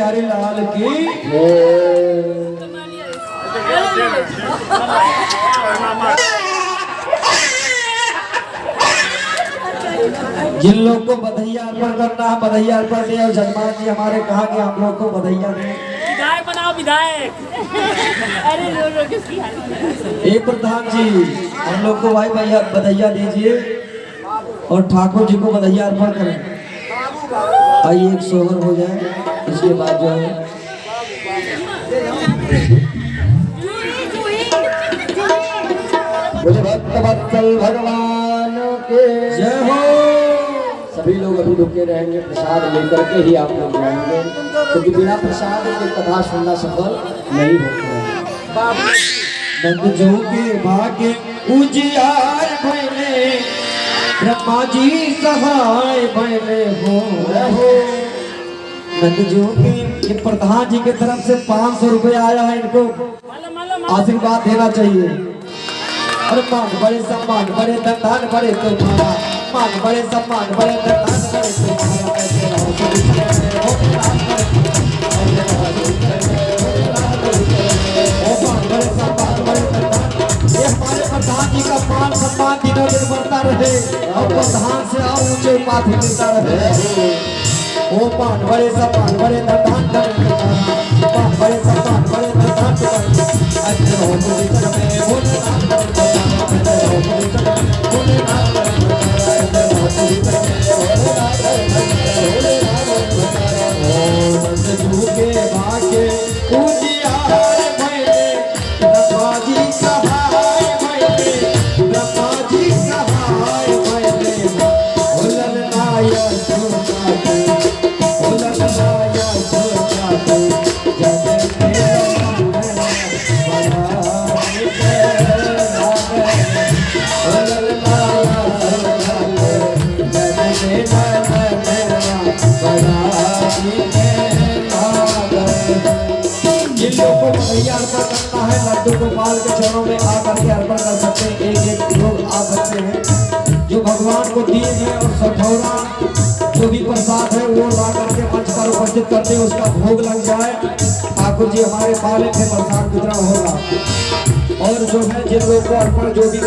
प्यारे लाल की जिन लोग को बधैया अर्पण करना है बधैया अर्पण दे। और जजमान जी हमारे कहा कि हम लोग को बधैया दें। विधायक बनाओ विधायक। अरे रो रो किसकी हालत। एक प्रधान जी हम लोग को भाई भैया बधैया दीजिए और ठाकुर जी को बधैया अर्पण करें। आइए एक सोहर हो जाए इसके बाद जो है मुझे भक्त वत्सल भगवान के जय हो। सभी लोग अभी रुके रहेंगे, प्रसाद लेकर के ही आप लोग जाएंगे, क्योंकि बिना प्रसाद के कथा सुनना सफल नहीं होता है। नंद जो के भाग्य उजियार भैले ब्रह्मा जी सहाय भैले हो। नंद जो के ये प्रधान जी की तरफ से 500 रुपए आया है, इनको आशीर्वाद देना चाहिए। और मान बड़े सम्मान बड़े धन बड़े तुम्हारा, मान बड़े सम्मान बड़े धन बड़े तुम्हारा। कैसे रहो बड़े सम्मान बड़े धन। ये हमारे प्रधान जी का मान सम्मान दिनों दिन बढ़ता रहे और प्रधान से और ऊंचे उपाधि मिलता रहे। ओ मान बड़े सम्मान बड़े धन मान बड़े सम्मान बड़े धन। अच्छे रहो मुझे में भोलेनाथ अर्पण करना है लड्डू गोपाल के चरणों में आकर के अर्पण कर सकते हैं। एक लोग आ सकते हैं जो भगवान को दिए गए और सठौरा जो भी प्रसाद है वो ला करके मंच पर उपस्थित करते हैं, उसका भोग लग जाए। ठाकुर जी हमारे पाले थे प्रसाद वितरण होगा। और जो है जिन लोग को अर्पण जो भी